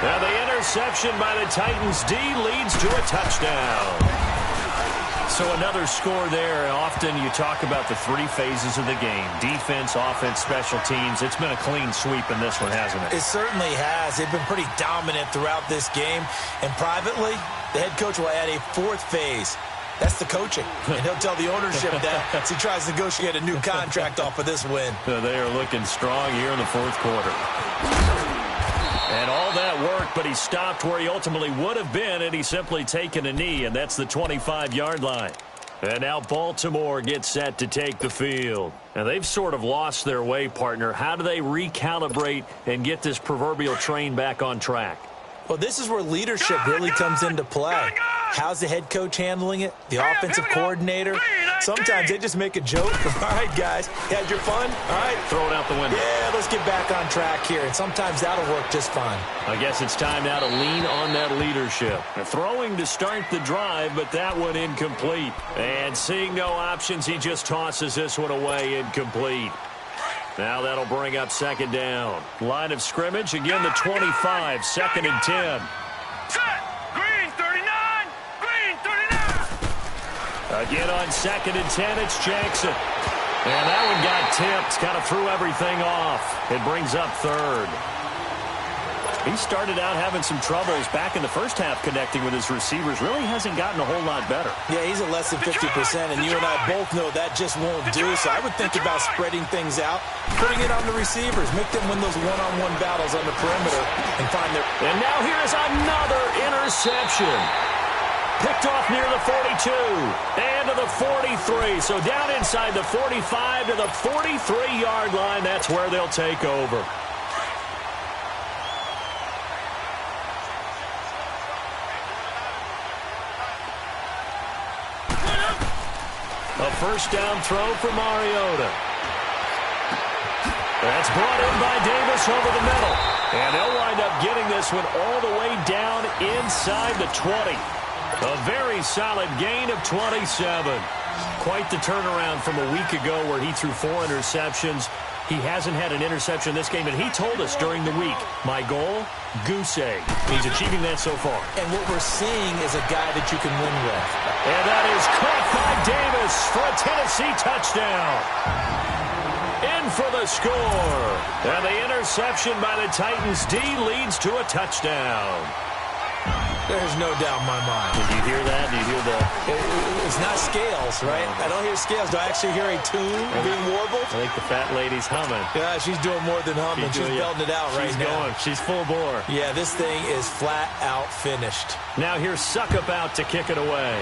Now the interception by the Titans D leads to a touchdown. So another score there. Often you talk about the 3 phases of the game. Defense, offense, special teams. It's been a clean sweep in this one, hasn't it? It certainly has. They've been pretty dominant throughout this game. And privately, the head coach will add a 4th phase. That's the coaching. And he'll tell the ownership that as he tries to negotiate a new contract off of this win. They are looking strong here in the 4th quarter. And all that work, but he stopped where he ultimately would have been, and he's simply taken a knee, and that's the 25-yard line. And now Baltimore gets set to take the field. Now, they've sort of lost their way, partner. How do they recalibrate and get this proverbial train back on track? Well, this is where leadership really comes into play. How's the head coach handling it? The offensive coordinator? Sometimes they just make a joke. All right, guys, you had your fun? All right. Throw it out the window. Yeah, let's get back on track here. And sometimes that'll work just fine. I guess it's time now to lean on that leadership. Throwing to start the drive, but that one incomplete. And seeing no options, he just tosses this one away incomplete. Now that'll bring up 2nd down. Line of scrimmage, again the 25, 2nd and 10. Set. Green 39. Green 39. Again on 2nd and 10, it's Jackson. And that one got tipped, kind of threw everything off. It brings up 3rd. He started out having some troubles back in the first half connecting with his receivers. Really hasn't gotten a whole lot better. Yeah, he's at less than 50%, and you and I both know that just won't do. So I would think about spreading things out, putting it on the receivers, make them win those one-on-one battles on the perimeter, and find their... And now here is another interception. Picked off near the 42 and to the 43. So down inside the 45 to the 43-yard line. That's where they'll take over. A first down throw for Mariota. That's brought in by Davis over the middle. And they'll wind up getting this one all the way down inside the 20. A very solid gain of 27. Quite the turnaround from a week ago where he threw 4 interceptions. He hasn't had an interception this game, and he told us during the week, my goal, goose egg. He's achieving that so far. And what we're seeing is a guy that you can win with. And that is caught by Davis for a Tennessee touchdown. In for the score. And the interception by the Titans D leads to a touchdown. There's no doubt in my mind. Did you hear that? Did you hear that? It's not scales, right? I don't hear scales. Do I actually hear a tune being warbled? I think the fat lady's humming. Yeah, she's doing more than humming. She's belting it out right now. She's going. She's full bore. Yeah, this thing is flat out finished. Now here's Suckup out to kick it away.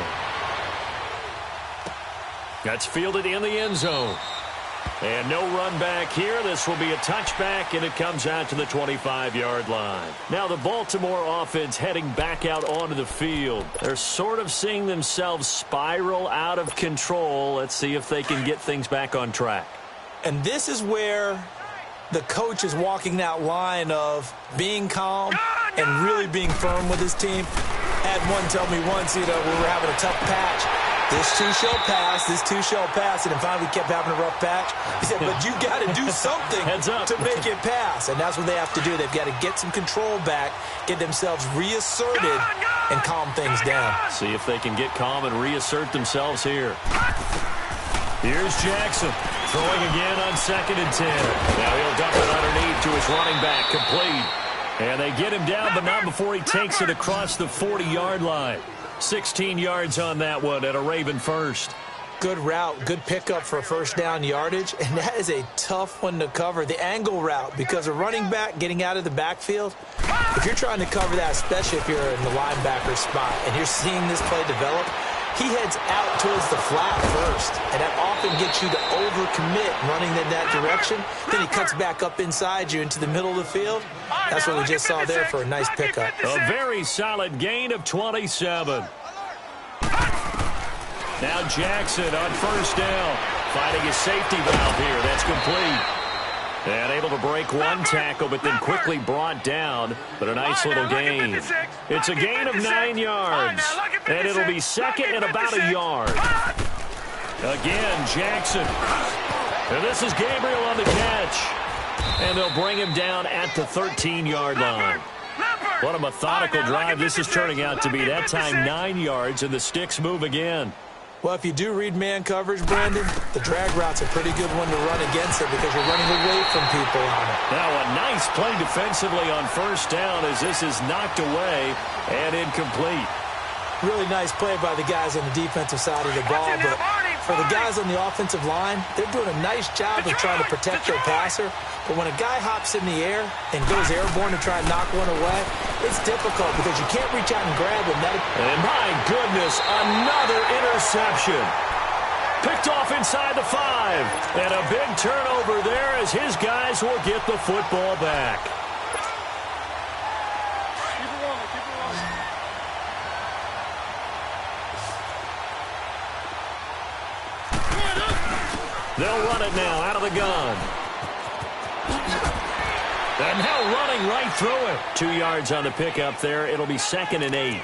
That's fielded in the end zone. And no run back here. This will be a touchback, and it comes out to the 25-yard line. Now the Baltimore offense heading back out onto the field. They're sort of seeing themselves spiral out of control. Let's see if they can get things back on track. And this is where the coach is walking that line of being calm and really being firm with his team. Had one tell me once, we were having a tough patch. This too shall pass, this too shall pass. And then finally we kept having a rough patch. He said, but you got to do something to make it pass. And that's what they have to do. They've got to get some control back, get themselves reasserted, and calm things down. See if they can get calm and reassert themselves here. Here's Jackson throwing again on 2nd and 10. Now he'll dump it underneath to his running back, complete. And they get him down, but not before he takes it across the 40-yard line. 16 yards on that one at a Raven first. Good route, good pickup for first down yardage, and that is a tough one to cover. The angle route, because a running back getting out of the backfield, if you're trying to cover that, especially if you're in the linebacker spot and you're seeing this play develop, he heads out towards the flat first, and that often gets you to overcommit running in that direction. Then he cuts back up inside you into the middle of the field. That's what we just saw there for a nice pickup. A very solid gain of 27. Now Jackson on first down, finding his safety valve here. That's complete. And able to break one tackle, but then quickly brought down. But a nice little gain. It's a gain of 9 yards. And it'll be second and about a yard. Again, Jackson. And this is Gabriel on the catch. And they'll bring him down at the 13-yard line. What a methodical drive this is turning out to be. That time 9 yards, and the sticks move again. Well, if you do read man coverage, Brandon, the drag route's a pretty good one to run against it because you're running away from people on it. Now a nice play defensively on first down as this is knocked away and incomplete. Really nice play by the guys on the defensive side of the ball, but for the guys on the offensive line, they're doing a nice job of trying to protect their passer. But when a guy hops in the air and goes airborne to try and knock one away, it's difficult because you can't reach out and grab him. And my goodness, another interception. Picked off inside the 5. And a big turnover there as his guys will get the football back. They'll run it now out of the gun. And now running right through it. 2 yards on the pickup there. It'll be 2nd and 8.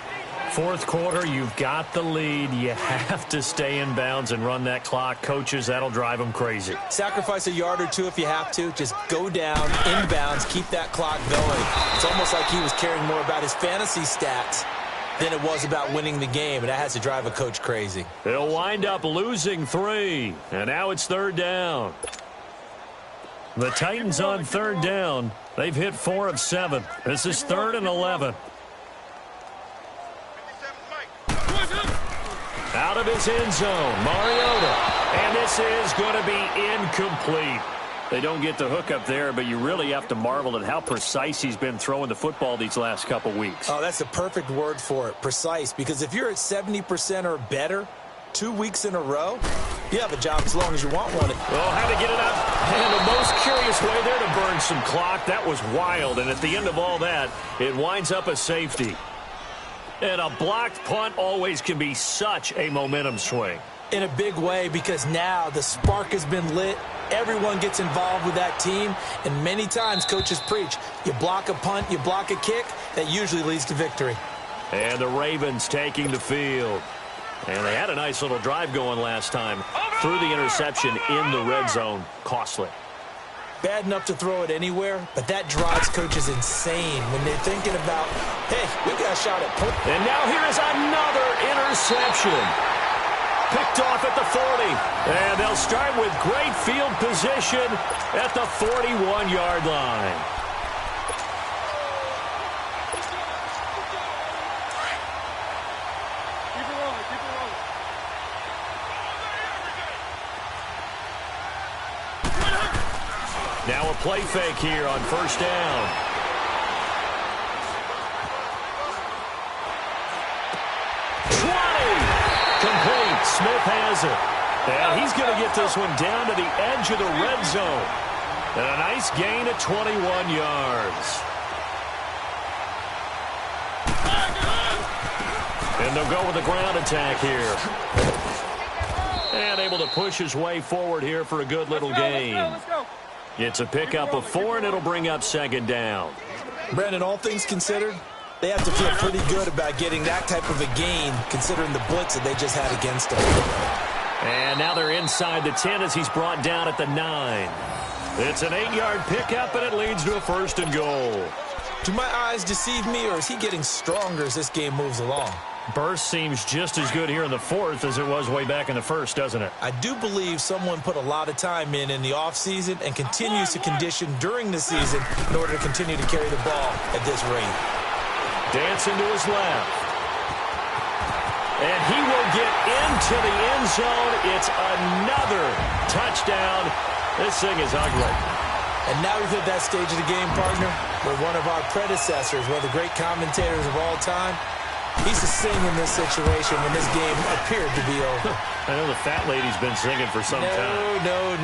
Fourth quarter, you've got the lead. You have to stay in bounds and run that clock. Coaches, that'll drive them crazy. Sacrifice a yard or two if you have to. Just go down, in bounds, keep that clock going. It's almost like he was caring more about his fantasy stats than it was about winning the game, and that has to drive a coach crazy. They'll wind up losing 3, and now it's 3rd down. The Titans on 3rd down. They've hit 4 of 7. This is 3rd and 11. Out of his end zone, Mariota. And this is going to be incomplete. They don't get the hook up there, but you really have to marvel at how precise he's been throwing the football these last couple weeks. Oh, that's the perfect word for it, precise. Because if you're at 70% or better 2 weeks in a row, you have a job as long as you want one. Well, had to get it up. And the most curious way there to burn some clock. That was wild. And at the end of all that, it winds up a safety. And a blocked punt always can be such a momentum swing. In a big way, because now the spark has been lit. Everyone gets involved with that team. And many times coaches preach, you block a punt, you block a kick, that usually leads to victory. And the Ravens taking the field. And they had a nice little drive going last time. Threw the interception in the red zone. Costly. Bad enough to throw it anywhere, but that drives coaches insane when they're thinking about, hey, we got a shot at punt. And now here is another interception. Picked off at the 40. And they'll start with great field position at the 41-yard line. Now a play fake here on first down. Complete. Smith has it. And he's going to get this one down to the edge of the red zone. And a nice gain of 21 yards. And they'll go with the ground attack here. And able to push his way forward here for a good little gain. Let's go. It's a pickup of 4, and it'll bring up second down. Brandon, all things considered, they have to feel pretty good about getting that type of a gain, considering the blitz that they just had against them. And now they're inside the 10 as he's brought down at the 9. It's an 8-yard pickup, and it leads to a 1st and goal. Do my eyes deceive me, or is he getting stronger as this game moves along? Burst seems just as good here in the 4th as it was way back in the 1st, doesn't it? I do believe someone put a lot of time in the offseason and continues to condition during the season in order to continue to carry the ball at this rate. Dancing to his left. And he will get into the end zone. It's another touchdown. This thing is ugly. And now we've hit that stage of the game, partner, where one of our predecessors, one of the great commentators of all time, he's to sing in this situation when this game appeared to be over. I know the fat lady's been singing for some time. No,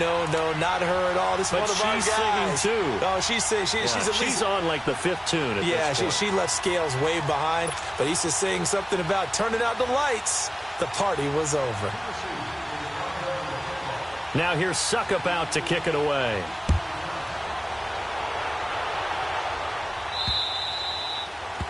not her at all. This is one of our guys. But she's singing too. Oh, she's singing. She's on like the 5th tune at this point. she left Scales way behind, but he's just saying something about turning out the lights. The party was over. Now here's Suckup out to kick it away.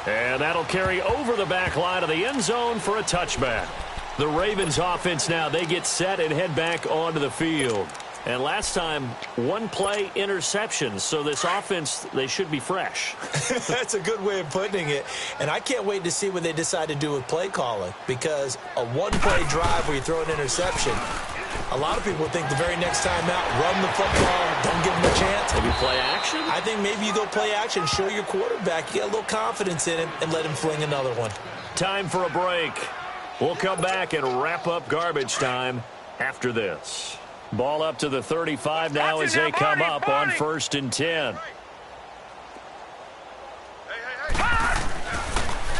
And that'll carry over the back line of the end zone for a touchback. The Ravens offense now, they get set and head back onto the field. And last time, 1 play interception. So this offense, they should be fresh. That's a good way of putting it. And I can't wait to see what they decide to do with play calling. Because a 1-play drive where you throw an interception, a lot of people think the very next time out, run the football, don't give them a chance. Maybe play action? I think maybe you go play action, show your quarterback, you get a little confidence in him, and let him fling another one. Time for a break. We'll come back and wrap up garbage time after this. Ball up to the 35 now as they come up on 1st and 10.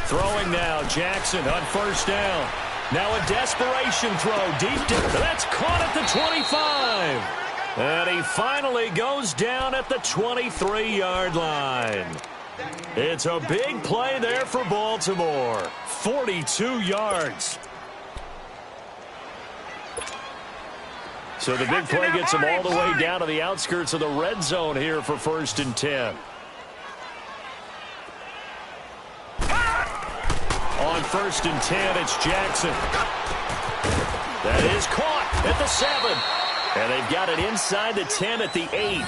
Throwing now, Jackson on 1st down. Now a desperation throw deep. That's caught at the 25. And he finally goes down at the 23-yard line. It's a big play there for Baltimore. 42 yards. So the big play gets him all the way down to the outskirts of the red zone here for 1st and 10. On 1st and 10, it's Jackson. That is caught at the 7. And they've got it inside the 10 at the 8.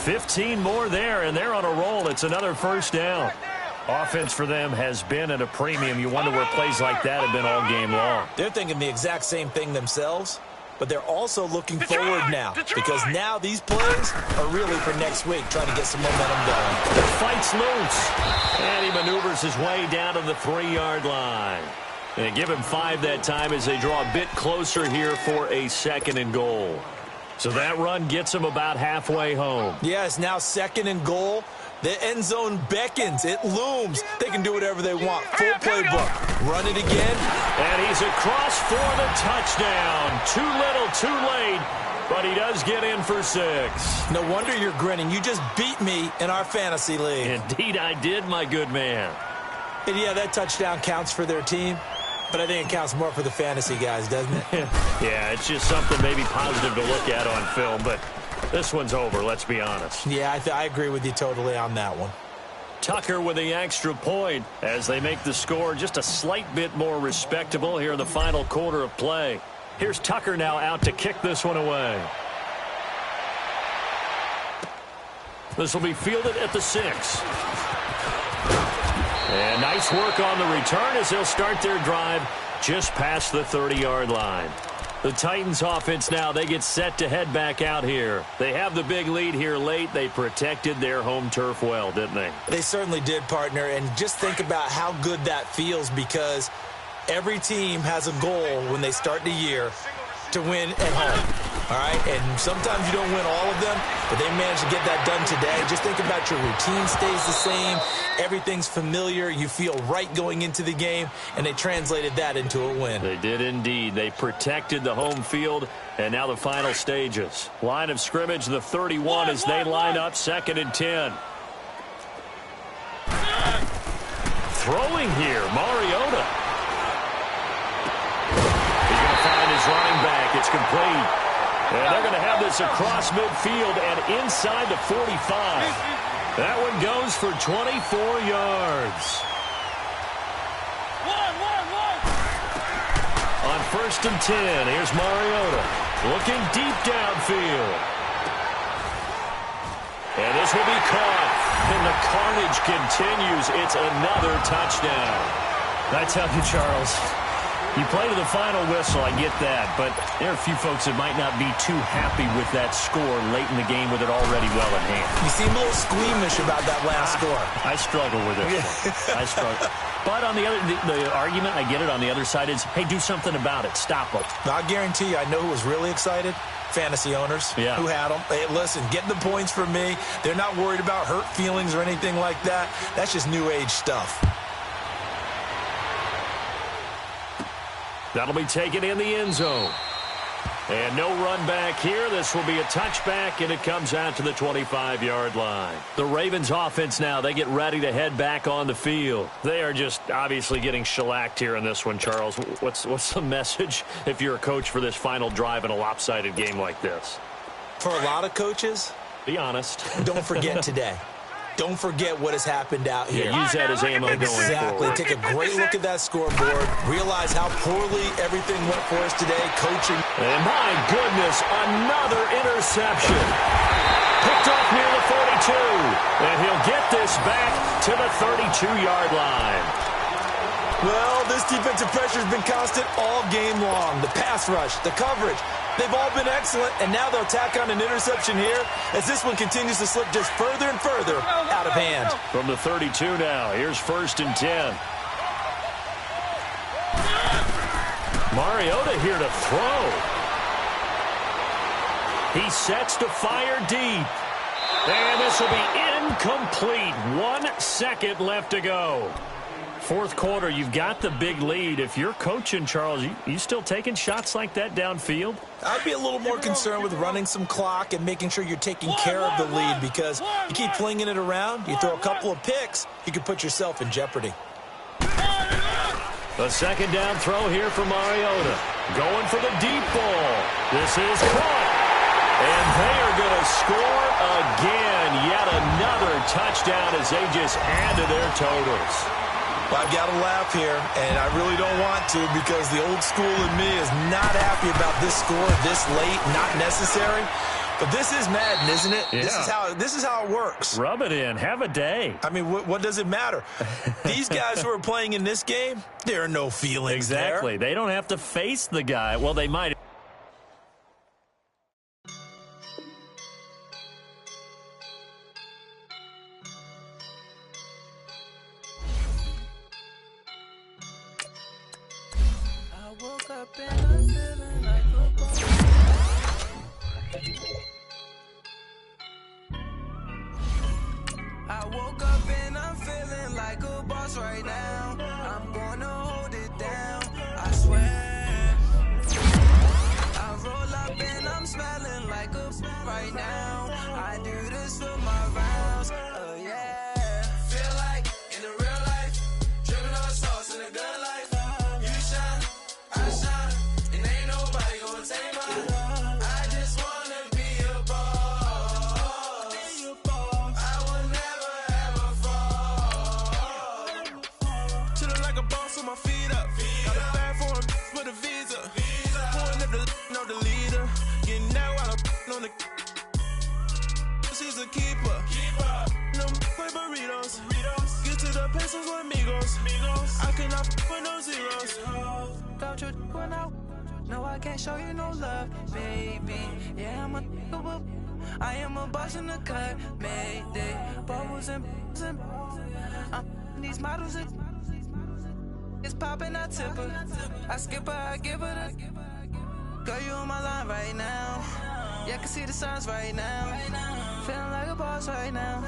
15 more there, and they're on a roll. It's another 1st down. Offense for them has been at a premium. You wonder where plays like that have been all game long. They're thinking the exact same thing themselves, but they're also looking forward now because now these plays are really for next week, trying to get some momentum going. The fight's loose, and he maneuvers his way down to the 3-yard line. And give him 5 that time as they draw a bit closer here for a 2nd and goal. So that run gets him about halfway home. Yes, now 2nd and goal. The end zone beckons. It looms. They can do whatever they want. Full playbook. Run it again. And he's across for the touchdown. Too little, too late. But he does get in for 6. No wonder you're grinning. You just beat me in our fantasy league. Indeed I did, my good man. And yeah, that touchdown counts for their team. But I think it counts more for the fantasy guys, doesn't it? Yeah, it's just something maybe positive to look at on film. But this one's over, let's be honest. Yeah, I agree with you totally on that one. Tucker with the extra point as they make the score just a slight bit more respectable here in the final quarter of play. Here's Tucker now out to kick this one away. This will be fielded at the 6. And nice work on the return as they'll start their drive just past the 30-yard line. The Titans offense now, they get set to head back out here. They have the big lead here late. They protected their home turf well, didn't they? They certainly did, partner. And just think about how good that feels because every team has a goal when they start the year to win at home. All right, and sometimes you don't win all of them, but they managed to get that done today. Just think about your routine stays the same. Everything's familiar. You feel right going into the game, and they translated that into a win. They did indeed. They protected the home field, and now the final stages. Line of scrimmage, the 31 as they line up 2nd and 10. Throwing here, Mariota. He's going to find his running back. It's complete. And they're going to have this across midfield and inside the 45. That one goes for 24 yards. On 1st and 10, here's Mariota looking deep downfield. And this will be caught. And the carnage continues. It's another touchdown. I tell you, Charles, you play to the final whistle, I get that. But there are a few folks that might not be too happy with that score late in the game with it already well in hand. You seem a little squeamish about that last score. I struggle with it. I struggle. But on the other, the argument, I get it, on the other side is, hey, do something about it. Stop them. I guarantee you, I know who was really excited. Fantasy owners who had them. Hey, listen, get the points from me. They're not worried about hurt feelings or anything like that. That's just new age stuff. That'll be taken in the end zone. And no run back here. This will be a touchback, and it comes out to the 25-yard line. The Ravens offense now, they get ready to head back on the field. They are just obviously getting shellacked here in this one, Charles. What's the message if you're a coach for this final drive in a lopsided game like this? For a lot of coaches, be honest. Don't forget today. Don't forget what has happened out here. Yeah, use that as ammo going Exactly. forward. Take a great look at that scoreboard. Realize how poorly everything went for us today. Coaching. And my goodness, another interception. Picked off near the 42. And he'll get this back to the 32-yard line. Well, this defensive pressure has been constant all game long. The pass rush, the coverage, they've all been excellent, and now they'll tack on an interception here as this one continues to slip just further and further out of hand. From the 32 now, here's 1st and 10. Mariota here to throw. He sets to fire deep. And this will be incomplete. 1 second left to go. Fourth quarter, you've got the big lead. If you're coaching, Charles, you still taking shots like that downfield? I'd be a little more concerned with running some clock and making sure you're taking care of the lead, because you keep flinging it around, you throw a couple of picks, you can put yourself in jeopardy. The second down throw here for Mariota. Going for the deep ball. This is caught. And they are going to score again. Yet another touchdown as they just add to their totals. Well, I've got to laugh here, and I really don't want to, because the old school in me is not happy about this score this late, not necessary. But this is Madden, isn't it? Yeah. This is how it works. Rub it in. Have a day. I mean, what does it matter? These guys who are playing in this game, there are no feelings Exactly. there. They don't have to face the guy. Well, they might. I woke up and I'm feeling like a boss right now. I'm gonna hold it down, I swear. I roll up and I'm smelling like a right now. I do this for my rounds, yeah. Feel like in the real life, dripping on sauce in a good life. You shine, I shine, and ain't nobody gonna take my love. I just wanna be a boss. I will never ever fall. Chillin' like a boss with my feet up. Got a bag for him with a visa. Pulling up the leader. Getting that while I'm on the. She's a keeper. No play burritos. Get to the pesos with amigos. I cannot with no zeros. Don't you run out? No, I can't show you no love, baby. Yeah, I'm a whoop. I am a boss in the cut, Mayday. Bubbles and these models. It's popping, I tip her. I skip her, I give her the. Girl, you on my line right now. Yeah, I can see the signs right now. Feeling like a boss right now.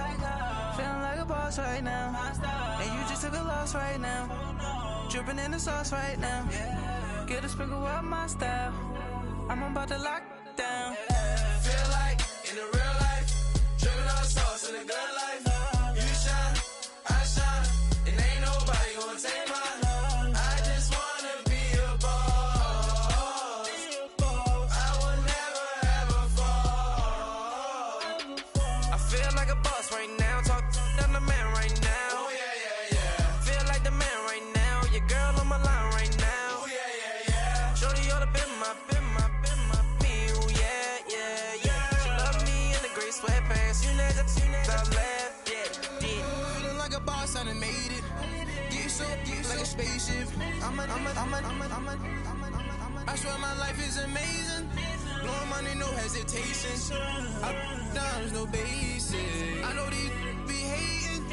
Feeling like a boss right now. And you just took a loss right now. Dripping in the sauce right now. Get a sprinkle up my style. I'm about to lock down. Feel like in the real life, dripping on sauce in the good life. You shine, I shine, and ain't nobody gonna take my love. I just wanna be a boss. I stars, I done made it. Get so like a spaceship. I swear my life is amazing. Blowing money, no hesitation. Down, no basic. I know these be hating,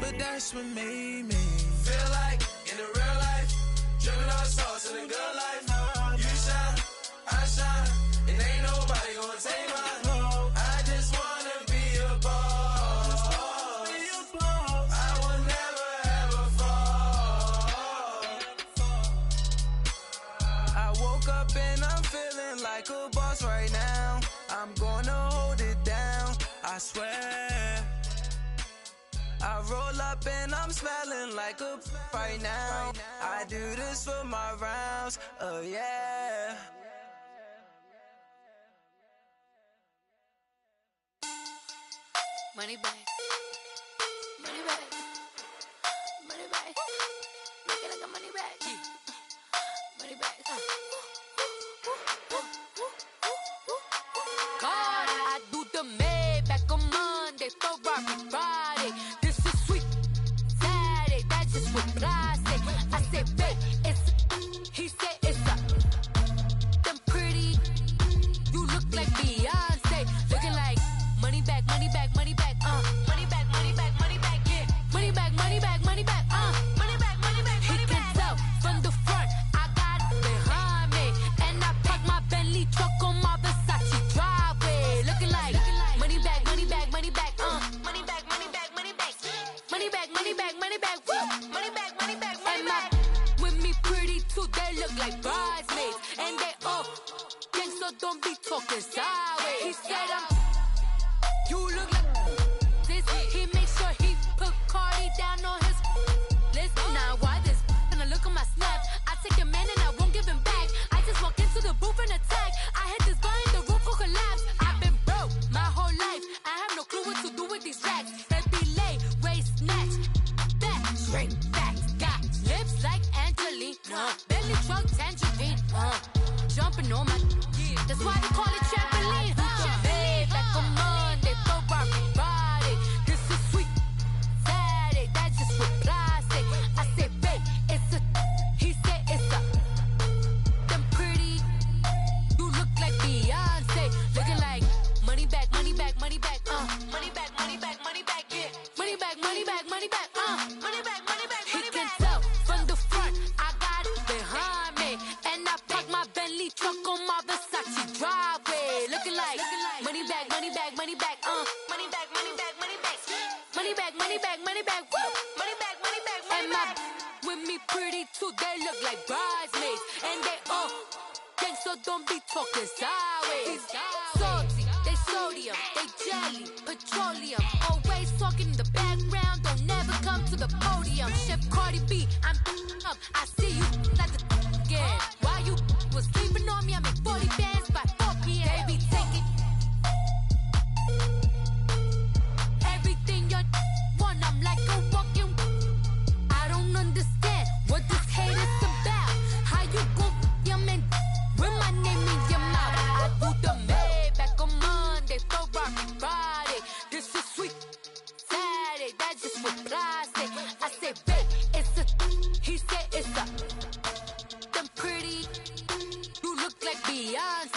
but that's what made me feel like in the real life. Dripping all sauce in the good life. You shine, I shine, and ain't nobody gonna take mine. I just wanna be a boss. I will never ever fall. I woke up and I'm feeling like a boss right now. I'm gonna hold it down, I swear. I roll up and I'm smelling like a right now. I do this for my rounds, oh yeah. Money bag, money bag, money bag. Looking like a money bag, money bag. God, I do the Maybach on Monday, Ferrari Friday. This is sweet Saturday, that's just what I say. I say, babe, it's he said it's a them pretty. You look like Beyonce, looking like money bag, money bag, money bag, money bag, money bag, money bag, yeah, money bag, money bag, money bag, money bag, money bag, money bag. He can tell from the front, I got it behind me, and I park my Bentley truck on my Versace driveway, looking like money bag, money bag, money bag, money bag, money bag, money bag, money bag, money bag, money bag, woo, money bag, money bag, money bag. With me pretty too, they look like bridesmaids, and they all gang, so don't be talking sideways. He said you look like this. He make sure he put Cardi down on his list. Now why this? And I look at my snap. I take a man and I won't give him back. I just walk into the booth and attack. I hit this guy in the roof will collapse. I've been broke my whole life. I have no clue what to do with these racks. They be late, waist snatch, back, straight back. Got lips like Angelina, belly truck tangerine. Jumping on my, that's why they call it trampoline. Back on Monday, Ferrari Friday. This is sweet Saturday, that's just what I say. I say, babe, it's a, he said it's a, them pretty. You look like Beyonce, looking like money bag, money bag, money bag, money bag, money bag, money bag, yeah, money bag, money bag, money bag, money bag, money bag. He can tell from the front, I got it behind me, and I park my Bentley truck on my Versace driveway, looking like money bag, money bag, money bag, money bag, money bag, money bag, money bag, money bag, money bag, woo, money bag, money bag, money bag. With me pretty too, they look like bridesmaids, and they all gang, so don't be talking sideways. Salty, they sodium, they jelly, petroleum, always talking in the background, don't never come to the podium. Chef Cardi B, I'm up, I see you like the again. While you was sleeping on me, I make 40 bands by 4 p.m. Baby, take it. Everything you want, I'm like a walking. I don't understand what this hate is about. How you gon' your man with my name in your mouth? I do the Maybach on Monday, Ferrari Friday. This is sweet Saturday, that's just what I say. I say, babe, it's a, he said it's a, them pretty. You look like Beyonce.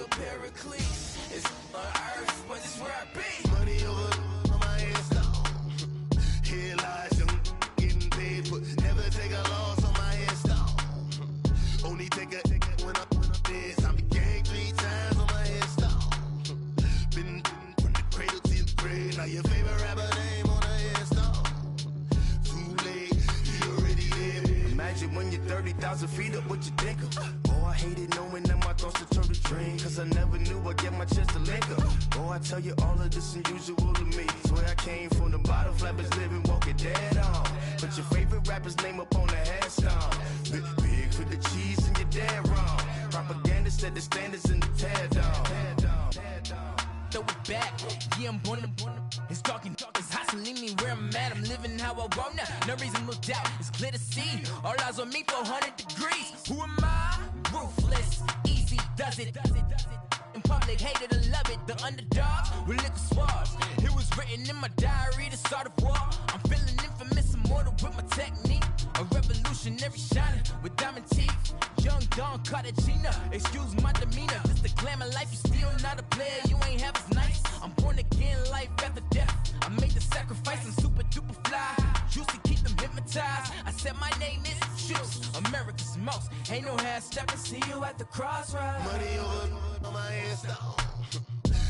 a Pericles. It's on earth, but it's where I be. Money over on my headstone. Here lies young, getting paid, but never take a loss on my headstone. Only take a when I'm dead. I be gang 3 times on my headstone. Been from the cradle to the grave. Now your favorite rapper name on a headstone. Too late, he already there. Imagine when you're 30,000 feet up, what you think of? Oh, I hated knowing that my thoughts would turn to dream, cause I never knew I'd get my chance to link up. Oh, I tell you all of this unusual to me. Swear I came from the bottom, flappers living, walking dead on. Put your favorite rapper's name up on the headstone. Big for the cheese and you're dead wrong. Propaganda set the standards in the tear down. Throw it back, yeah, I'm born. It's talking, it's hustling me where I'm at. I'm living how I want now. No reason to look doubt, it's clear to see. All eyes on me for 100 degrees. Who am I? Ruthless, easy, does it. In public, hated to love it. The underdogs with liquor swabs. It was written in my diary to start a war. I'm feeling infamous, immortal with my technique. A revolutionary shining with diamond teeth. Young Don Cartagena, excuse my demeanor. Just a glamour life, you still not a player. You ain't half as nice. I'm born again, life after death. I made the sacrifice, I'm super duper fly. Used to keep them hypnotized. I said my name is Shoes, America's most. Ain't no half stepping. See you at the crossroads. Money over on my headstone.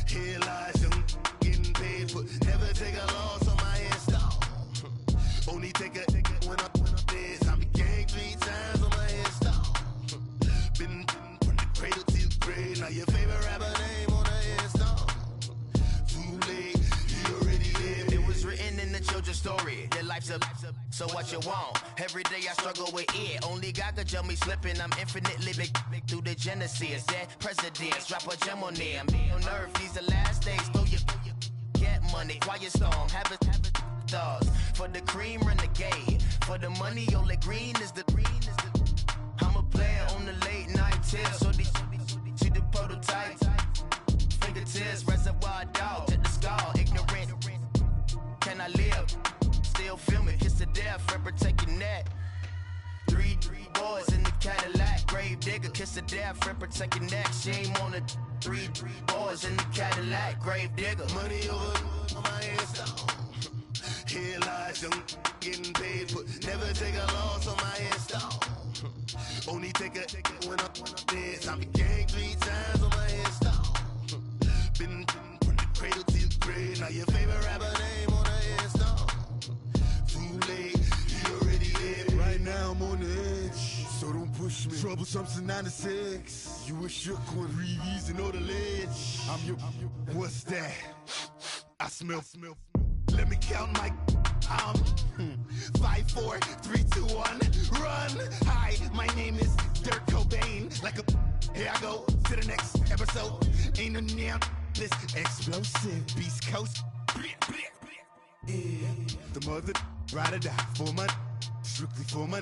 Here lies young, getting paid, but never take a loss on my headstone. Only take a when I'm dead. I be gang 3 times on my headstone. Been from the cradle to the grave. Now your favorite rapper name on a headstone. Too late, he already there. It was written in the children's story. Your life's a so what you want. Every day I struggle with it. Only God could tell me slipping. I'm infinitely big through the genesis. Dead presidents, drop a gem on them. On earth, these the last days. Throw your get money, quiet storm. Have it thoughts. For the cream, renegade. For the money, only green is the green is the. I'm a player on the late night tips. So these see the prototype. Fingertips, reservoir dog to the skull. Ignorant. Can I live? Still filming, kiss to death, Ripper taking that. 3 boys in the Cadillac, grave digger, kiss to death, Ripper taking that. Shame on the 3 boys in the Cadillac, grave digger. Money over on my headstone. Here lies young, getting paid, but never take a loss on my headstone. Only take a when I'm dead. I be gang 3 times on my headstone. Been from the cradle to the grave. Now your favorite rapper name on a headstone. Too late, he already there. Right now I'm on the edge, so don't push me. Troublesome since 96. You a shook one, breeze and know the ledge. I'm your, what's that? I smell. Let me count my 5, 4, 3, 2, 1, run. Hi, my name is Dirk Cobain. Like a, here I go to the next episode. Ain't no damn this explosive Beast Coast. Yeah. The mother ride or die for my strictly for my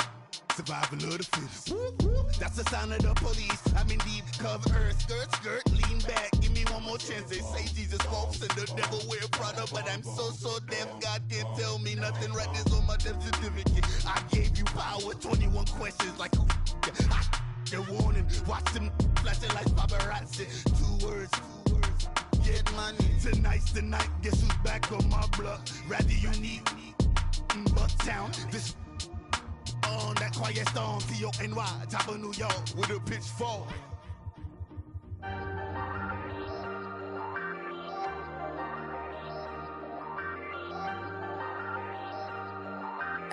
survival of the fittest. That's the sound of the police. I'm in deep cover earth, skirt, lean back. Give me one more chance. They say Jesus walks and the devil wear Prada, but I'm so deaf. God can't tell me nothing. Right there's on my death certificate. I gave you power. 21 questions like who? Your warning. Watch them flashing like paparazzi. 2 words. Get money. Tonight's the night. Guess who's back on my block? Rather unique. Bucktown. This. On that quiet storm, T-O-N-Y, top of New York, with a pitchfork.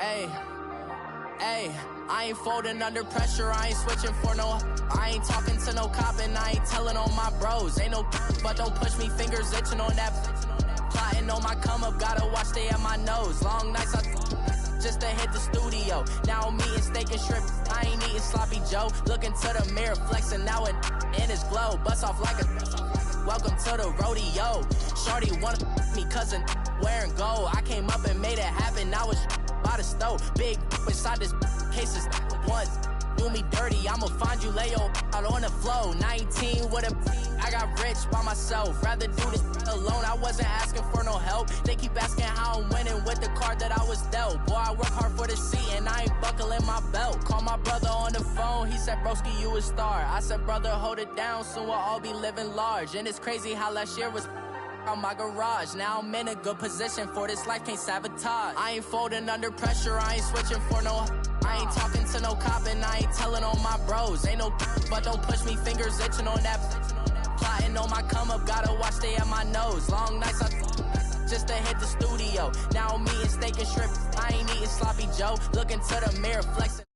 Hey, I ain't folding under pressure, I ain't switching for no. I ain't talking to no cop and I ain't telling on my bros. Ain't no, but don't push me, fingers itching on that. Plotting on my come up, gotta watch stay at my nose. Long nights, just to hit the studio. Now I'm eating steak and shrimp. I ain't eating sloppy Joe. Looking to the mirror, flexing now it in his glow. Bust off like a welcome to the rodeo. Shorty wanna me cousin wearing gold. I came up and made it happen. Now it's by the stove. Big inside this cases once. do me dirty, I'ma find you, lay your out on the floor. 19 with a I got rich by myself. Rather do this alone. I wasn't asking for no help. They keep asking how I'm winning with the card that I was dealt. Boy, I work hard for the seat and I ain't buckling my belt. Call my brother on the phone. He said, broski, you a star. I said, brother, hold it down. Soon we'll all be living large. And it's crazy how last year was on my garage. Now I'm in a good position for this life, can't sabotage. I ain't folding under pressure, I ain't switching for no. I ain't talking to no cop and I ain't telling on my bros. Ain't no but don't push me, fingers itching on that. Plotting on my come up, gotta watch stay at my nose. Long nights I just to hit the studio. Now I'm eating steak and shrimp, I ain't eating sloppy Joe. Looking to the mirror, flexing.